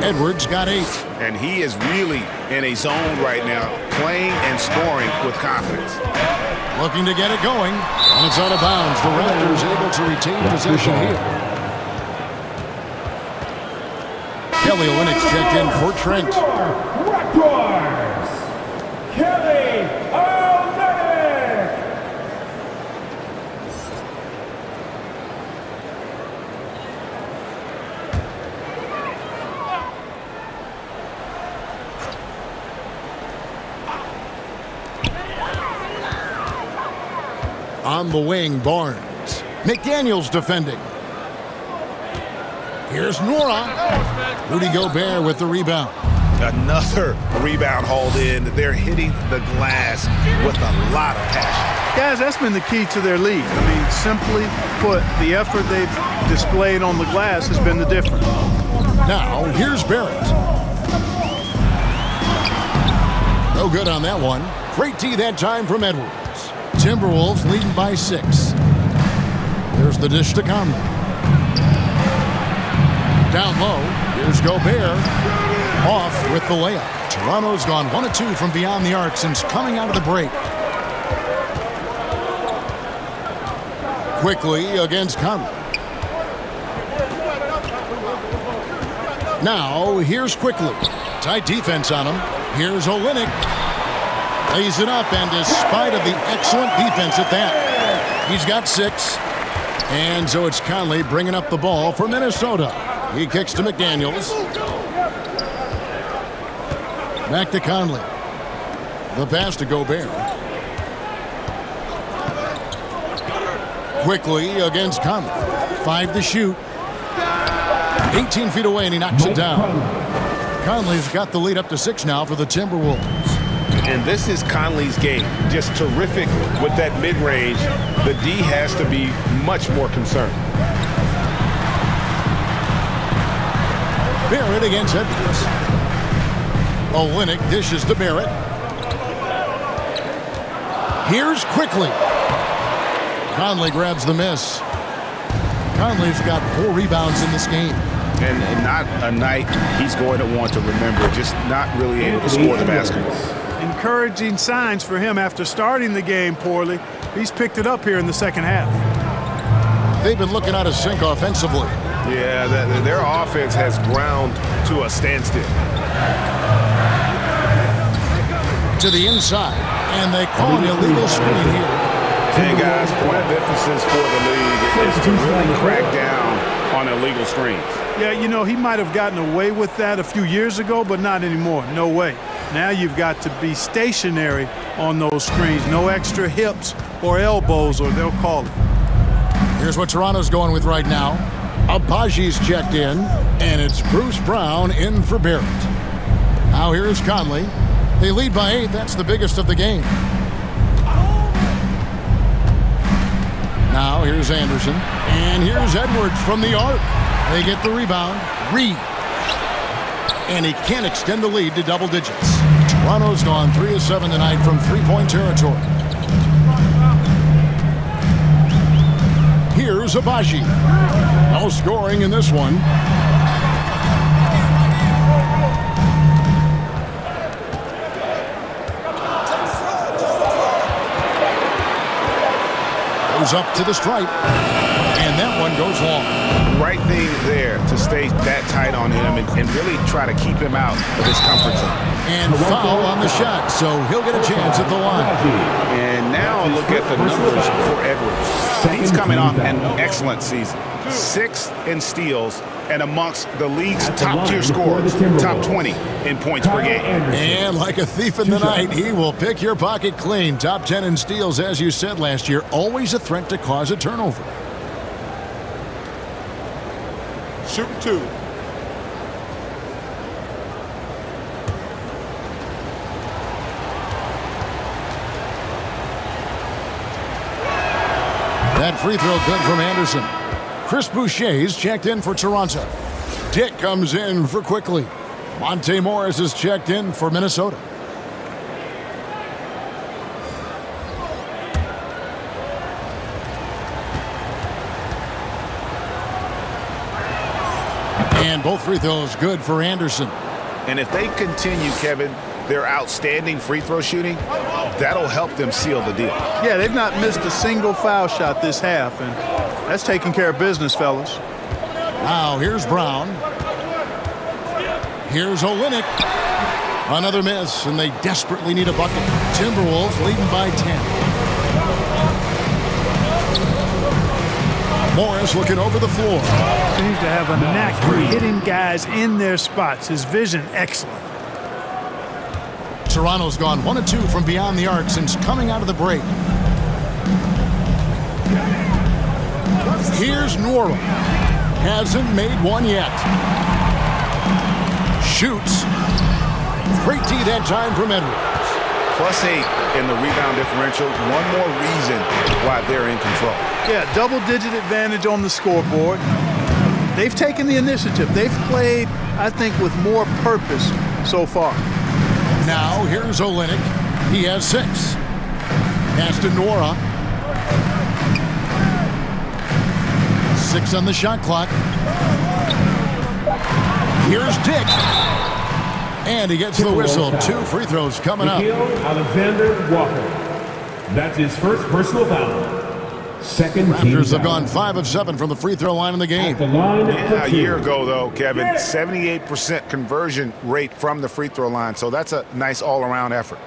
Edwards got 8. And he is really in a zone right now, playing and scoring with confidence. Looking to get it going. And it's out of bounds. The Raptors able to retain possession here. Kelly Olynyk's checked in for Trent. Raptors, Kelly Olynyk. On the wing, Barnes. McDaniels defending. Here's Nora. Rudy Gobert with the rebound. Another rebound hauled in. They're hitting the glass with a lot of passion. Guys, that's been the key to their lead. I mean, simply put, the effort they've displayed on the glass has been the difference. Now, here's Barrett. No good on that one. Great D that time from Edwards. Timberwolves leading by 6. There's the dish to Conley. Down low, here's Gobert. Off with the layup. Toronto's gone 1 of 2 from beyond the arc since coming out of the break. Quickly against Conley. Now, here's Quickly. Tight defense on him. Here's Olynyk. Lays it up, and despite of the excellent defense at that, he's got 6. And so it's Conley bringing up the ball for Minnesota. He kicks to McDaniels. Back to Conley. The pass to Gobert. Quickly against Conley. 5 to shoot. 18 feet away, and he knocks it down. Conley's got the lead up to 6 now for the Timberwolves. And this is Conley's game. Just terrific with that mid-range. The D has to be much more concerned. Barrett against Edwards. Olynyk dishes to Barrett. Here's Quickly. Conley grabs the miss. Conley's got 4 rebounds in this game. And not a night he's going to want to remember. Just not really able to score the basketball. Encouraging signs for him after starting the game poorly. He's picked it up here in the second half. They've been looking out of sync offensively. Yeah, their offense has ground to a standstill. To the inside, and they call an illegal screen here. And guys, point of emphasis for the league is to really crack down on illegal screens. Yeah, you know, he might have gotten away with that a few years ago, but not anymore. No way. Now you've got to be stationary on those screens. No extra hips or elbows, or they'll call it. Here's what Toronto's going with right now. Abaji's checked in, and it's Bruce Brown in for Barrett. Now here's Conley. They lead by 8. That's the biggest of the game. Now here's Anderson, and here's Edwards from the arc. They get the rebound. Reed. And he can't extend the lead to double digits. Toronto's gone 3 of 7 tonight from three-point territory. Here's Abaji. No scoring in this one. Goes up to the stripe. And that one goes long. Right thing there. there to stay that tight on him and really try to keep him out of his comfort zone. And foul on the shot, so he'll get a chance at the line. And now look at the numbers for Edwards. He's coming off an excellent season. 6th in steals and amongst the league's top-tier scorers, top 20 in points per game. And like a thief in the night, he will pick your pocket clean. Top 10 in steals, as you said last year, always a threat to cause a turnover. Shooting 2. That free throw good from Anderson. Chris Boucher's checked in for Toronto. Dick comes in for Quickly. Monte Morris is checked in for Minnesota. And both free throws good for Anderson. And if they continue, Kevin, their outstanding free throw shooting, that'll help them seal the deal. Yeah, they've not missed a single foul shot this half, and that's taking care of business, fellas. Now here's Brown. Here's Olynyk. Another miss, and they desperately need a bucket. Timberwolves leading by 10. Morris looking over the floor. Seems to have a knack for hitting guys in their spots. His vision excellent. Toronto's gone 1 of 2 from beyond the arc since coming out of the break. Here's Nora. Hasn't made one yet. Shoots. Great D that time from Edwards. +8 in the rebound differential. One more reason why they're in control. Yeah, double-digit advantage on the scoreboard. They've taken the initiative. They've played, I think, with more purpose so far. Now here's Olynyk. He has 6. Pass to Nora. 6 on the shot clock. Here's Dick. And he gets the whistle. 2 free throws coming up. Alexander Walker. That's his first personal foul. Second Raptors have gone 5 of 7 from the free throw line in the game. Yeah, a year ago, though, Kevin, 78% conversion rate from the free throw line. So that's a nice all-around effort.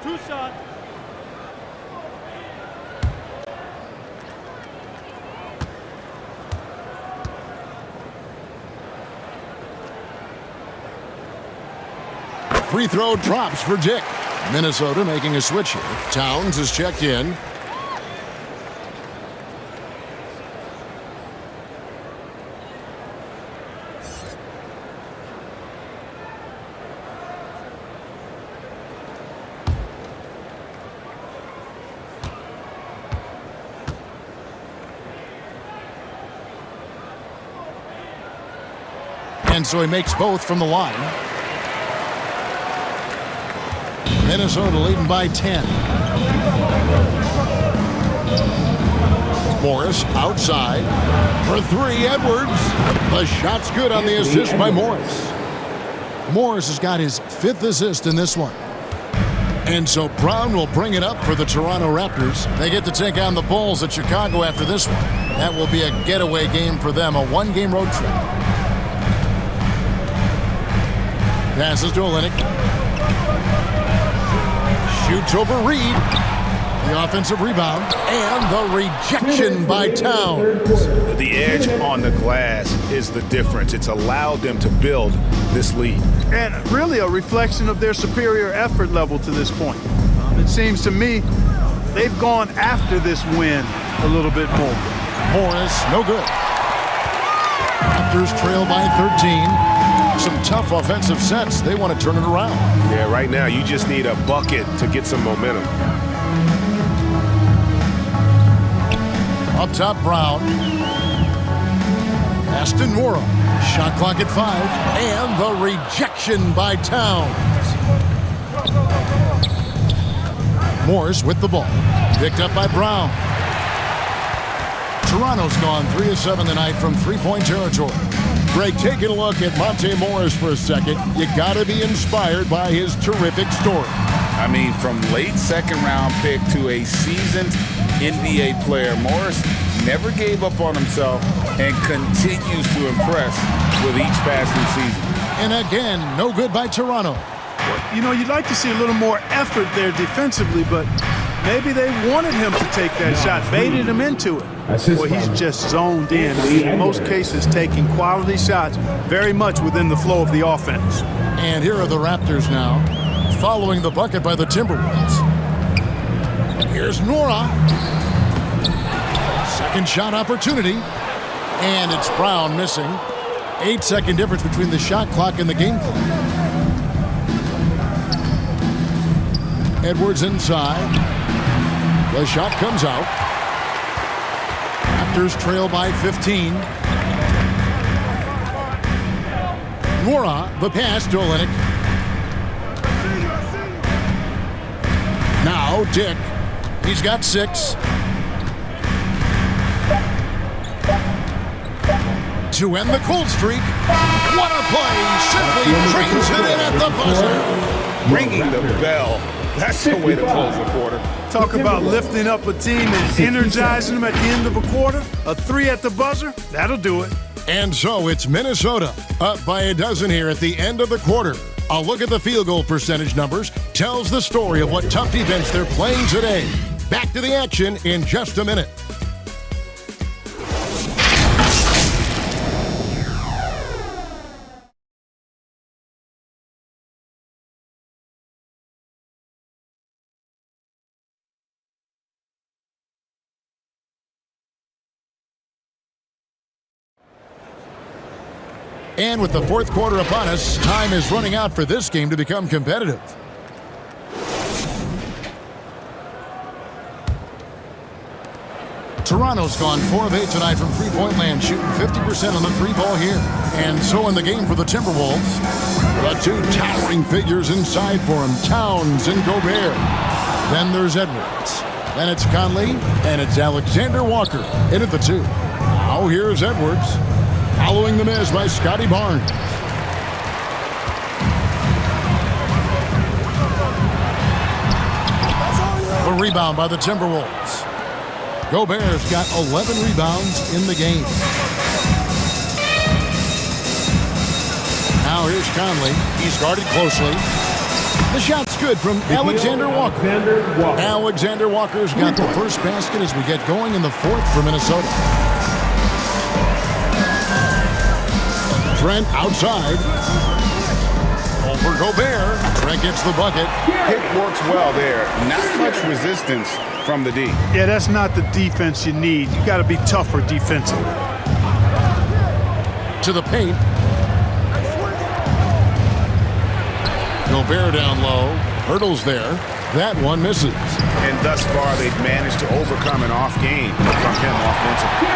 2 shots. Free throw drops for Dick. Minnesota making a switch here. Towns is checked in. And so he makes both from the line. Minnesota leading by 10. Morris outside for 3. Edwards. The shot's good on the assist by Morris. Morris has got his 5th assist in this one. And so Brown will bring it up for the Toronto Raptors. They get to take on the Bulls at Chicago after this one. That will be a getaway game for them, a 1-game road trip. Passes to Olynyk. Shoots over Reed. The offensive rebound. And the rejection by Towns. The edge on the glass is the difference. It's allowed them to build this lead. And really a reflection of their superior effort level to this point. It seems to me they've gone after this win a little bit more. Morris, no good. Raptors trail by 13. Some tough offensive sets. They want to turn it around. Yeah, right now you just need a bucket to get some momentum. Up top, Brown. Aston Nora. Shot clock at 5. And the rejection by Towns. Morris with the ball. Picked up by Brown. Toronto's gone 3 of 7 tonight from three-point territory. Greg, taking a look at Monte Morris for a second, you got to be inspired by his terrific story. I mean, from late second-round pick to a seasoned NBA player, Morris never gave up on himself, and continues to impress with each passing season. And again, no good by Toronto. You know, you'd like to see a little more effort there defensively, but maybe they wanted him to take that shot, baited him into it. Well, he's just zoned in. In most cases, taking quality shots very much within the flow of the offense. And here are the Raptors now, following the bucket by the Timberwolves. Here's Nora. Second shot opportunity. And it's Brown missing. 8-second difference between the shot clock and the game clock. Edwards inside. The shot comes out. Raptors trail by 15. Nora, the pass to Olynyk. Now Dick. He's got 6. To end the cold streak. What a play. Simply trains it in at the buzzer. Ringing the bell. That's the way to close a quarter. Talk about lifting up a team and energizing them at the end of a quarter. A 3 at the buzzer, that'll do it. And so it's Minnesota up by a dozen here at the end of the quarter. A look at the field goal percentage numbers tells the story of what tough defense they're playing today. Back to the action in just a minute. And with the fourth quarter upon us, time is running out for this game to become competitive. Toronto's gone 4 of 8 tonight from three-point land, shooting 50% on the three ball here. And so in the game for the Timberwolves, the two towering figures inside for him, Towns and Gobert. Then there's Edwards. Then it's Conley, and it's Alexander Walker in at the 2. Now here's Edwards. Following the miss by Scotty Barnes. The rebound by the Timberwolves. Gobert's got 11 rebounds in the game. Now here's Conley. He's guarded closely. The shot's good from Alexander Walker. Alexander Walker's got the first basket as we get going in the fourth for Minnesota. Trent outside. Over Gobert. Trent gets the bucket. Pick works well there. Not much resistance from the D. Yeah, that's not the defense you need. You got to be tougher defensively. To the paint. Gobert down low. Hurdles there. That one misses. And thus far, they've managed to overcome an off game from him offensively.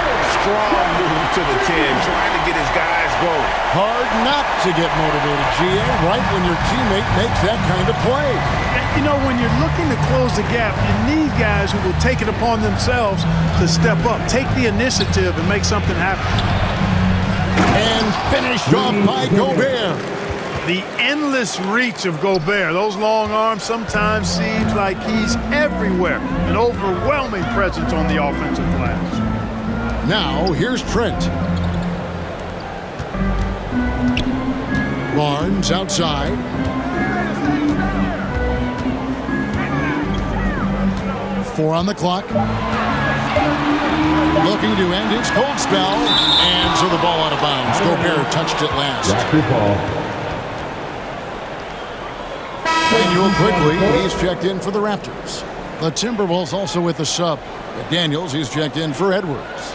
Strong move to the 10, trying to get his guys going. Hard not to get motivated, GA, right when your teammate makes that kind of play. You know, when you're looking to close the gap, you need guys who will take it upon themselves to step up, take the initiative, and make something happen. And finished off by Gobert. The endless reach of Gobert. Those long arms sometimes seems like he's everywhere. An overwhelming presence on the offensive glass. Now, here's Trent. Barnes outside. Four on the clock. Looking to end his cold spell. And so the ball out of bounds. Gobert touched it last. Daniel quickly, he's checked in for the Raptors. The Timberwolves also with the sub. But Daniels, he's checked in for Edwards.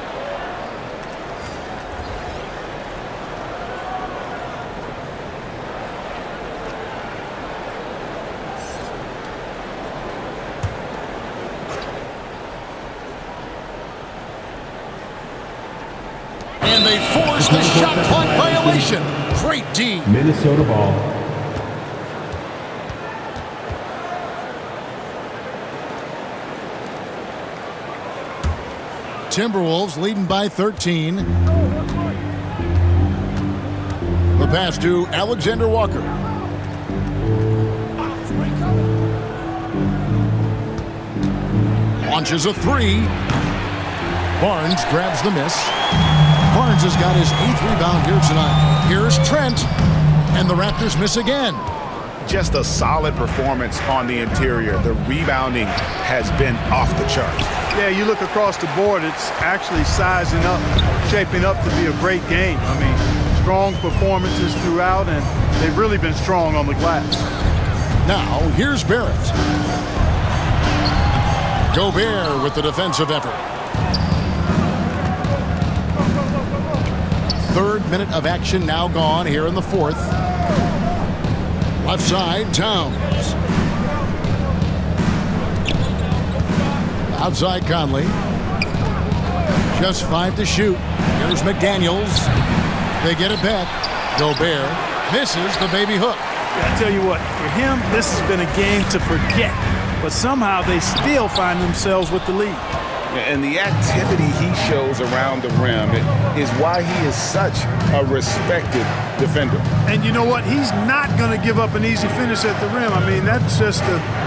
And they force the shot clock violation. Great D. Minnesota ball. Timberwolves leading by 13. The pass to Alexander Walker. Launches a 3. Barnes grabs the miss. Barnes has got his 8th rebound here tonight. Here's Trent, and the Raptors miss again. Just a solid performance on the interior. The rebounding has been off the charts. Yeah, you look across the board, it's actually sizing up, shaping up to be a great game. I mean, strong performances throughout, and they've really been strong on the glass. Now, here's Barrett. Gobert with the defensive effort. 3rd minute of action now gone here in the 4th. Left side, Towns. Outside Conley. Just 5 to shoot. Here's McDaniels. They get it back. Gobert misses the baby hook. I tell you what, for him, this has been a game to forget. But somehow they still find themselves with the lead. And the activity he shows around the rim is why he is such a respected defender. And you know what? He's not going to give up an easy finish at the rim. I mean, that's just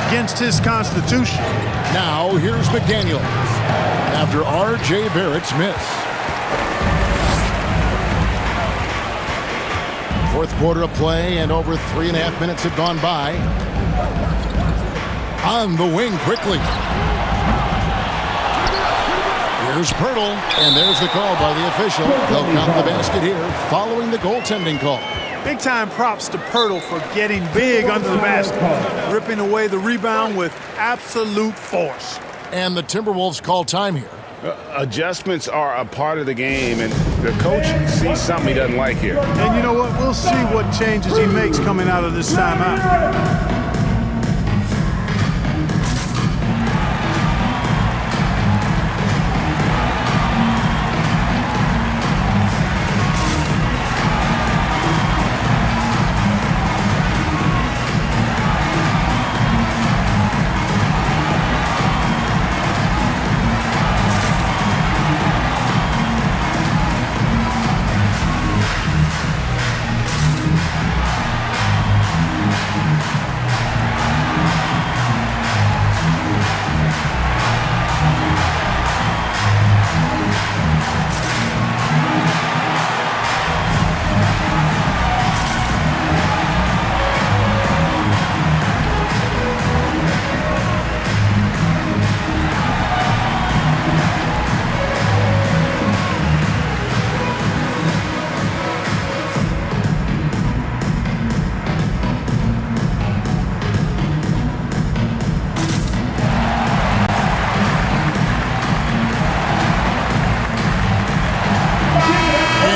against his constitution. Now, here's McDaniels after R.J. Barrett's miss. 4th quarter of play, and over 3.5 minutes have gone by. On the wing quickly. Here's Pirtle, and there's the call by the official. They'll count the basket here following the goaltending call. Big-time props to Pirtle for getting big under the basket, ripping away the rebound with absolute force. And the Timberwolves call time here. Adjustments are a part of the game, and the coach sees something he doesn't like here. And you know what? We'll see what changes he makes coming out of this timeout.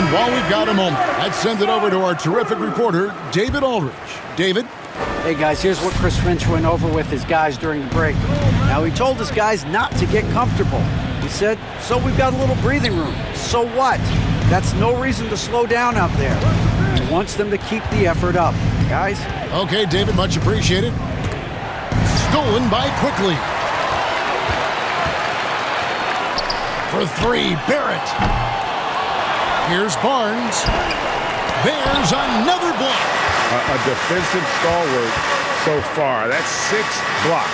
While we've got a moment, let's send it over to our terrific reporter, David Aldridge. David? Hey, guys, here's what Chris Finch went over with his guys during the break. Now, he told his guys not to get comfortable. He said, so we've got a little breathing room. So what? That's no reason to slow down out there. He wants them to keep the effort up. Guys? Okay, David, much appreciated. Stolen by Quickly. For 3, Barrett. Here's Barnes. There's another block. A defensive stalwart so far. That's 6 blocks.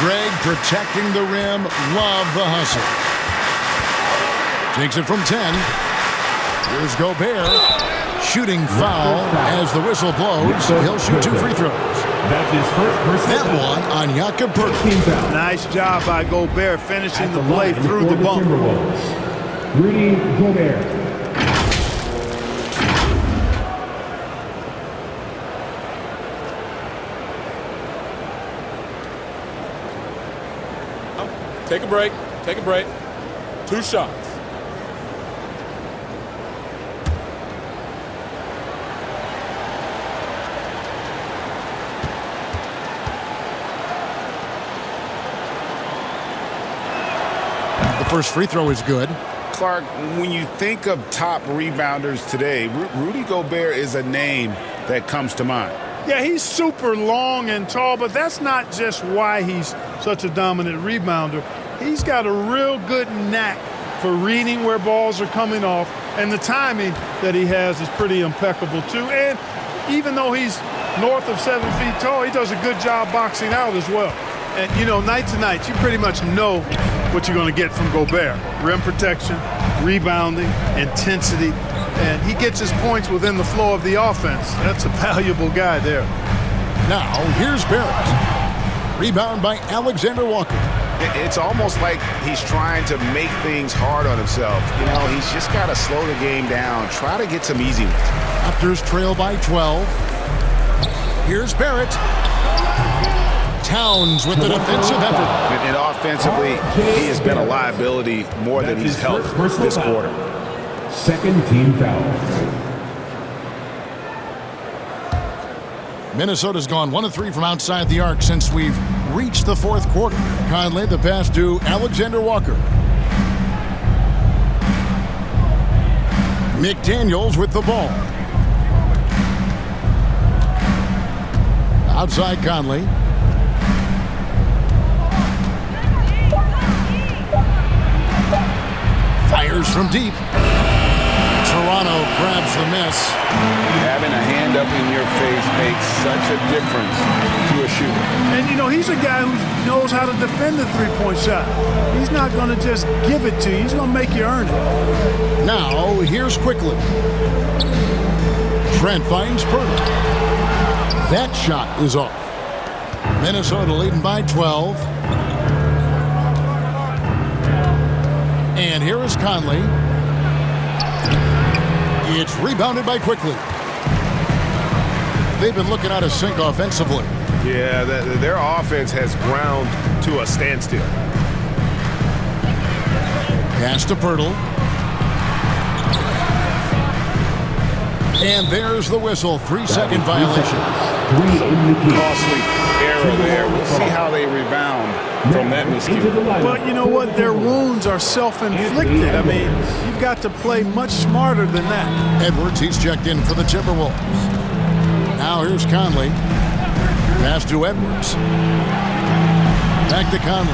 Greg protecting the rim. Love the hustle. Takes it from 10. Here's Gobert. Shooting foul as the whistle blows. He'll shoot 2 free throws. That's his first personal that one on Jakob Poeltl. Nice job by Gobert finishing the play through the bump. Rudy Gobert. Take a break. Take a break. 2 shots. The first free throw is good. Clark, when you think of top rebounders today, Rudy Gobert is a name that comes to mind. Yeah, he's super long and tall, but that's not just why he's such a dominant rebounder. He's got a real good knack for reading where balls are coming off, and the timing that he has is pretty impeccable too. And even though he's north of 7 feet tall, he does a good job boxing out as well. And, you know, night to night, you pretty much know what you're going to get from Gobert. Rim protection, rebounding, intensity, and he gets his points within the flow of the offense. That's a valuable guy there. Now, here's Barrett. Rebound by Alexander Walker. It's almost like he's trying to make things hard on himself. You know, he's just got to slow the game down, try to get some easy ones. Raptors trail by 12. Here's Barrett. Towns with the defensive effort. And offensively, he has been a liability more than he's helped this quarter. Second team foul. Minnesota's gone 1 of 3 from outside the arc since we've reached the fourth quarter. Conley, the pass to Alexander Walker. McDaniels with the ball. Outside Conley. Fires from deep. Toronto grabs the miss. Having a hand up in your face makes such a difference to a shooter. And, you know, he's a guy who knows how to defend the three-point shot. He's not going to just give it to you. He's going to make you earn it. Now, here's Quickly. Trent finds Purtle. That shot is off. Minnesota leading by 12. And here is Conley. It's rebounded by Quickly. They've been looking out of sync offensively. Yeah, their offense has ground to a standstill. Pass to Purtle. And there's the whistle. 3-second violation. Costly error there. We'll see how they rebound from that miscue. But you know what? Their wounds are self-inflicted. I mean, you've got to play much smarter than that. Edwards, he's checked in for the Timberwolves. Now here's Conley. Pass to Edwards. Back to Conley.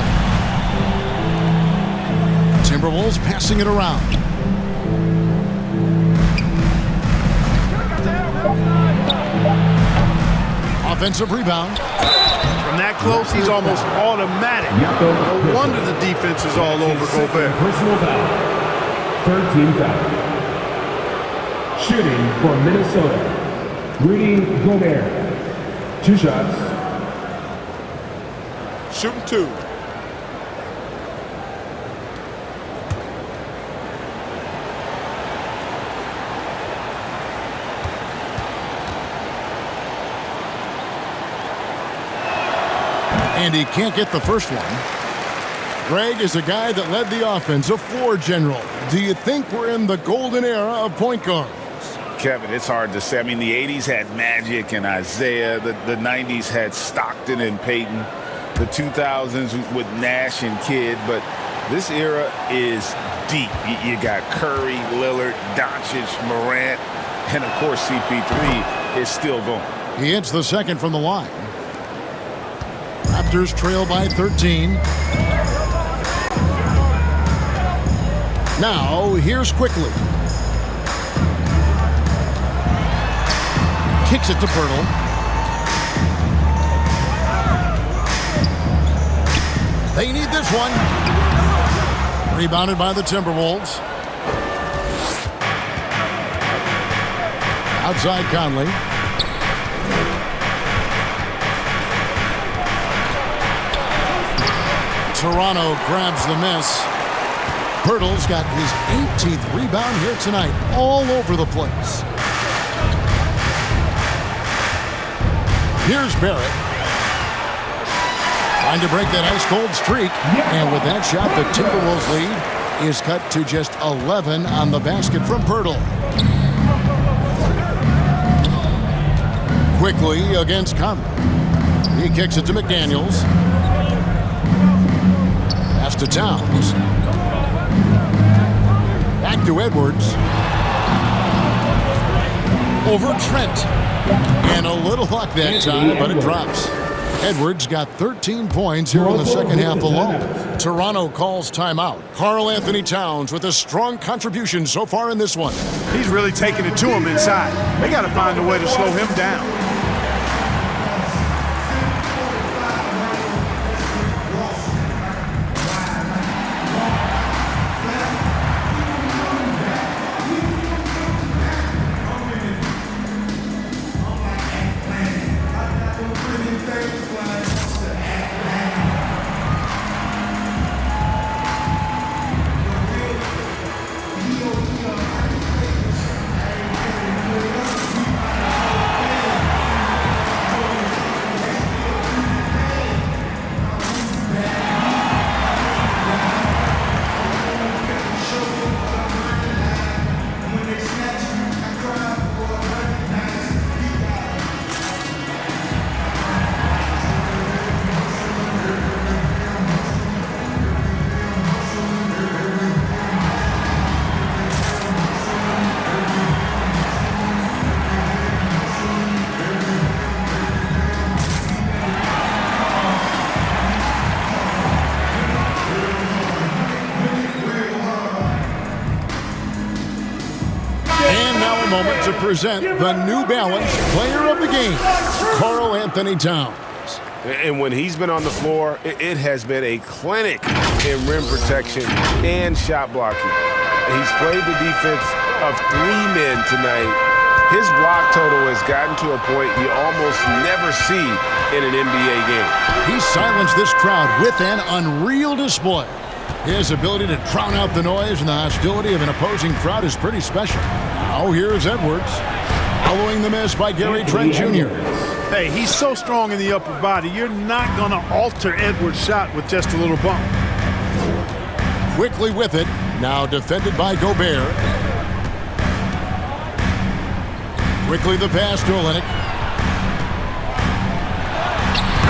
Timberwolves passing it around. Offensive rebound. From that close, he's almost automatic. No wonder the defense is all over Gobert. Personal foul. Third team foul. Shooting for Minnesota. Rudy Gobert. 2 shots. Shooting 2. And he can't get the first one. Greg is a guy that led the offense, a floor general. Do you think we're in the golden era of point guards? Kevin, it's hard to say. I mean, the 80s had Magic and Isaiah. The 90s had Stockton and Peyton. The 2000s with Nash and Kidd. But this era is deep. You got Curry, Lillard, Doncic, Morant, and, of course, CP3 is still going. He hits the second from the line. Raptors trail by 13. Now, here's Quickly. Kicks it to Purtle. They need this one. Rebounded by the Timberwolves. Outside Conley. Toronto grabs the miss. Purtle's got his 18th rebound here tonight, all over the place. Here's Barrett. Trying to break that ice-cold streak. And with that shot, the Timberwolves lead is cut to just 11 on the basket from Purtle. Quickly against Conley. He kicks it to McDaniels. Pass to Towns. Back to Edwards. Over Trent. And a little luck that time, but it drops. Edwards got 13 points here in the second half alone. Toronto calls timeout. Karl Anthony Towns with a strong contribution so far in this one. He's really taking it to him inside. They got to find a way to slow him down. a moment to present the New Balance Player of the Game, Karl Anthony Towns. And when he's been on the floor, it has been a clinic in rim protection and shot blocking. He's played the defense of 3 men tonight. His block total has gotten to a point you almost never see in an NBA game. He silenced this crowd with an unreal display. His ability to drown out the noise and the hostility of an opposing crowd is pretty special. Now here's Edwards, following the miss by Gary Trent Jr. Hey, he's so strong in the upper body, you're not going to alter Edwards' shot with just a little bump. Quickly with it, now defended by Gobert. Quickly the pass to Olynyk.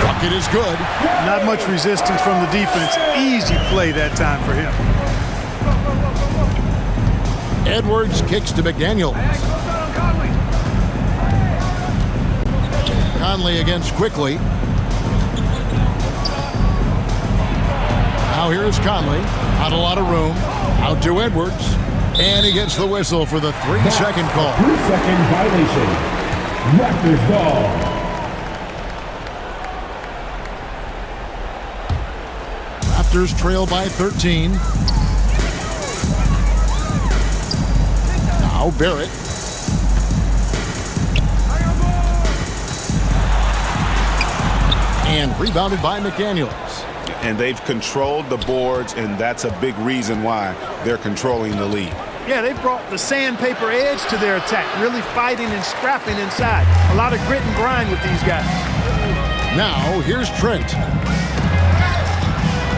Bucket is good. Not much resistance from the defense. Easy play that time for him. Edwards kicks to McDaniels. Conley against Quickly. Now here's Conley. Not a lot of room. Out to Edwards. And he gets the whistle for the 3-second call. 3-second violation. Raptors ball. Raptors trail by 13. Now Barrett. And rebounded by McDaniels. And they've controlled the boards, and that's a big reason why they're controlling the lead. Yeah, they've brought the sandpaper edge to their attack, really fighting and scrapping inside. A lot of grit and grind with these guys. Now, here's Trent.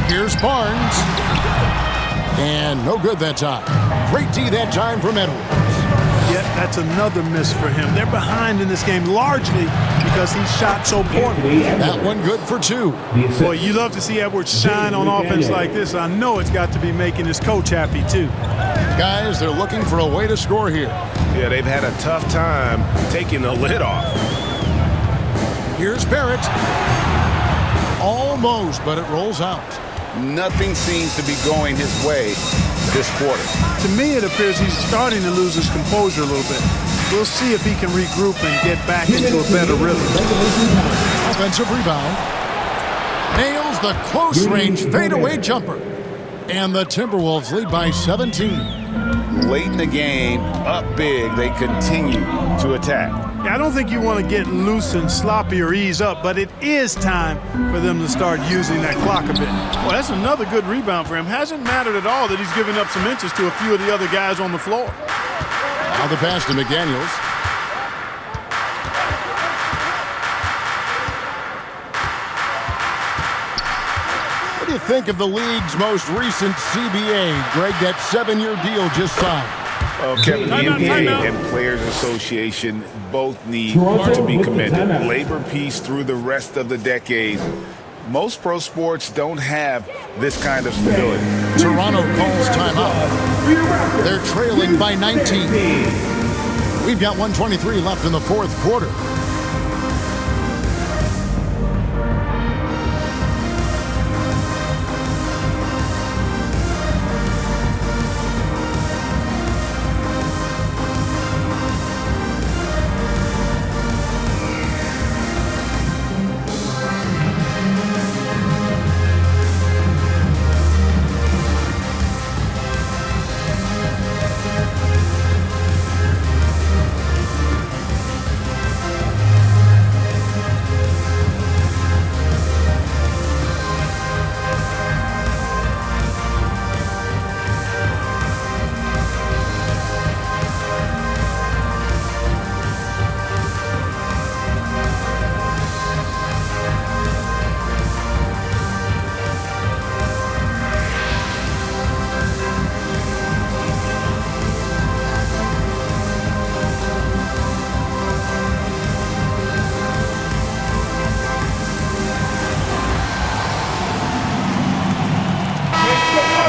Here's Barnes. And no good that time. Great D that time from Edwards. Yet that's another miss for him. They're behind in this game largely because he shot so poorly. That one good for 2. Boy, you love to see Edwards shine on offense like this. I know it's got to be making his coach happy too. Guys, they're looking for a way to score here. Yeah, they've had a tough time taking the lid off. Here's Barrett. Almost, but it rolls out. Nothing seems to be going his way this quarter. To me, it appears he's starting to lose his composure a little bit. We'll see if he can regroup and get back into a better rhythm. Offensive rebound. Nails the close-range fadeaway jumper. And the Timberwolves lead by 17. Late in the game, up big, they continue to attack. Yeah, I don't think you want to get loose and sloppy or ease up, but it is time for them to start using that clock a bit. Well, that's another good rebound for him. Hasn't mattered at all that he's given up some inches to a few of the other guys on the floor. Now the pass to McDaniels. What do you think of the league's most recent CBA? Greg, that 7-year deal just signed. Oh, Kevin, the NBA and Players Association both need to be commended. Labor peace through the rest of the decade. Most pro sports don't have this kind of stability. Toronto calls timeout. They're trailing by 19. We've got 1:23 left in the 4th quarter.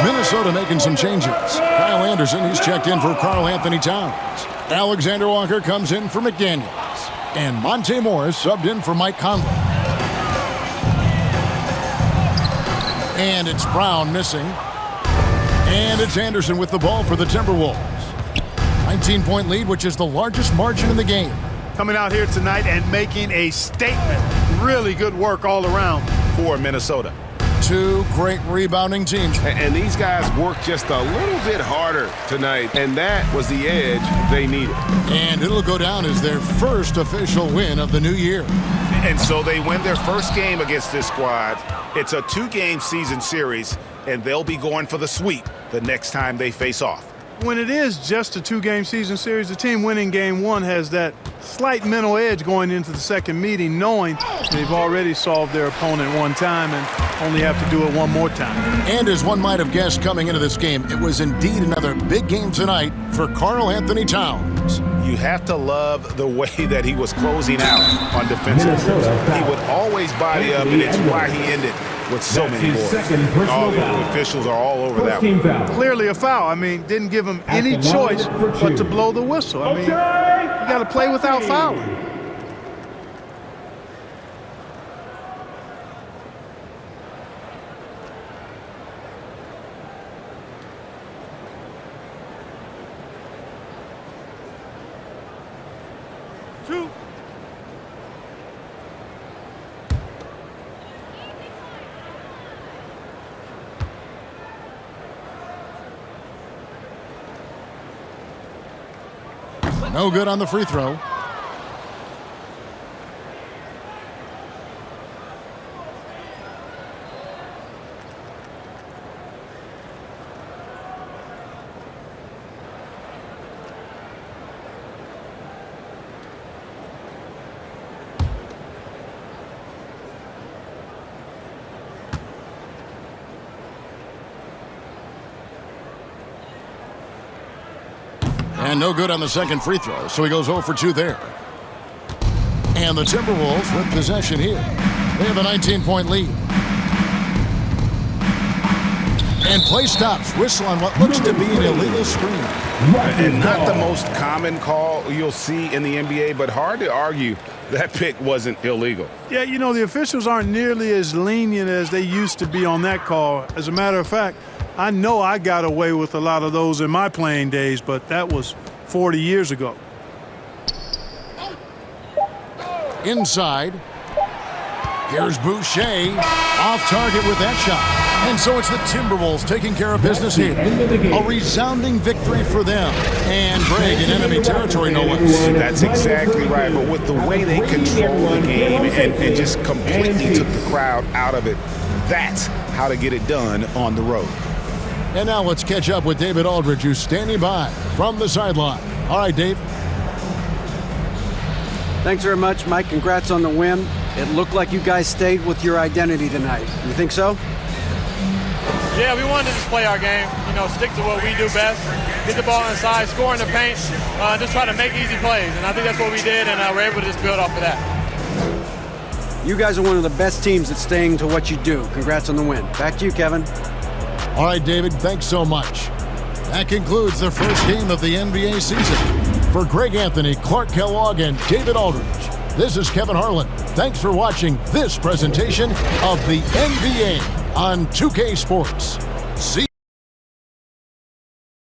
Minnesota making some changes. Kyle Anderson, he's checked in for Karl Anthony Towns. Alexander Walker comes in for McDaniels. And Monte Morris subbed in for Mike Conley. And it's Brown missing. And it's Anderson with the ball for the Timberwolves. 19-point lead, which is the largest margin in the game. Coming out here tonight and making a statement. Really good work all around for Minnesota. Two great rebounding teams. And these guys worked just a little bit harder tonight, and that was the edge they needed. And it'll go down as their first official win of the new year. And so they win their first game against this squad. It's a 2-game season series, and they'll be going for the sweep the next time they face off. When it is just a 2-game season series, the team winning game 1 has that slight mental edge going into the second meeting, knowing they've already solved their opponent one time and only have to do it one more time. And as one might have guessed coming into this game, it was indeed another big game tonight for Karl Anthony Towns. You have to love the way that he was closing out on defensive. He would always body up, and it's why he ended with so many boards. All the officials are all over that one. Clearly a foul. I mean, didn't give him any choice but to blow the whistle. I mean, you got to play without fouling. No good on the free throw. And no good on the second free throw, so he goes 0 for 2 there. And the Timberwolves with possession here. They have a 19-point lead. And play stops. Whistle on what looks to be an illegal screen. And not the most common call you'll see in the NBA, but hard to argue that pick wasn't illegal. Yeah, you know, the officials aren't nearly as lenient as they used to be on that call. As a matter of fact, I know I got away with a lot of those in my playing days, but that was 40 years ago. Inside. Here's Boucher. Off target with that shot. And so it's the Timberwolves taking care of business here. A resounding victory for them. And Greg in enemy territory, no less. That's exactly right. But with the way they control the game and just completely took the crowd out of it, that's how to get it done on the road. And now let's catch up with David Aldridge, who's standing by from the sideline. All right, Dave. Thanks very much, Mike. Congrats on the win. It looked like you guys stayed with your identity tonight. You think so? Yeah, we wanted to just play our game, you know, stick to what we do best, get the ball inside, score in the paint, just try to make easy plays. And I think that's what we did, and we're able to just build off of that. You guys are one of the best teams at staying to what you do. Congrats on the win. Back to you, Kevin. All right, David, thanks so much. That concludes the first game of the NBA season. For Greg Anthony, Clark Kellogg, and David Aldridge, this is Kevin Harlan. Thanks for watching this presentation of the NBA on 2K Sports. See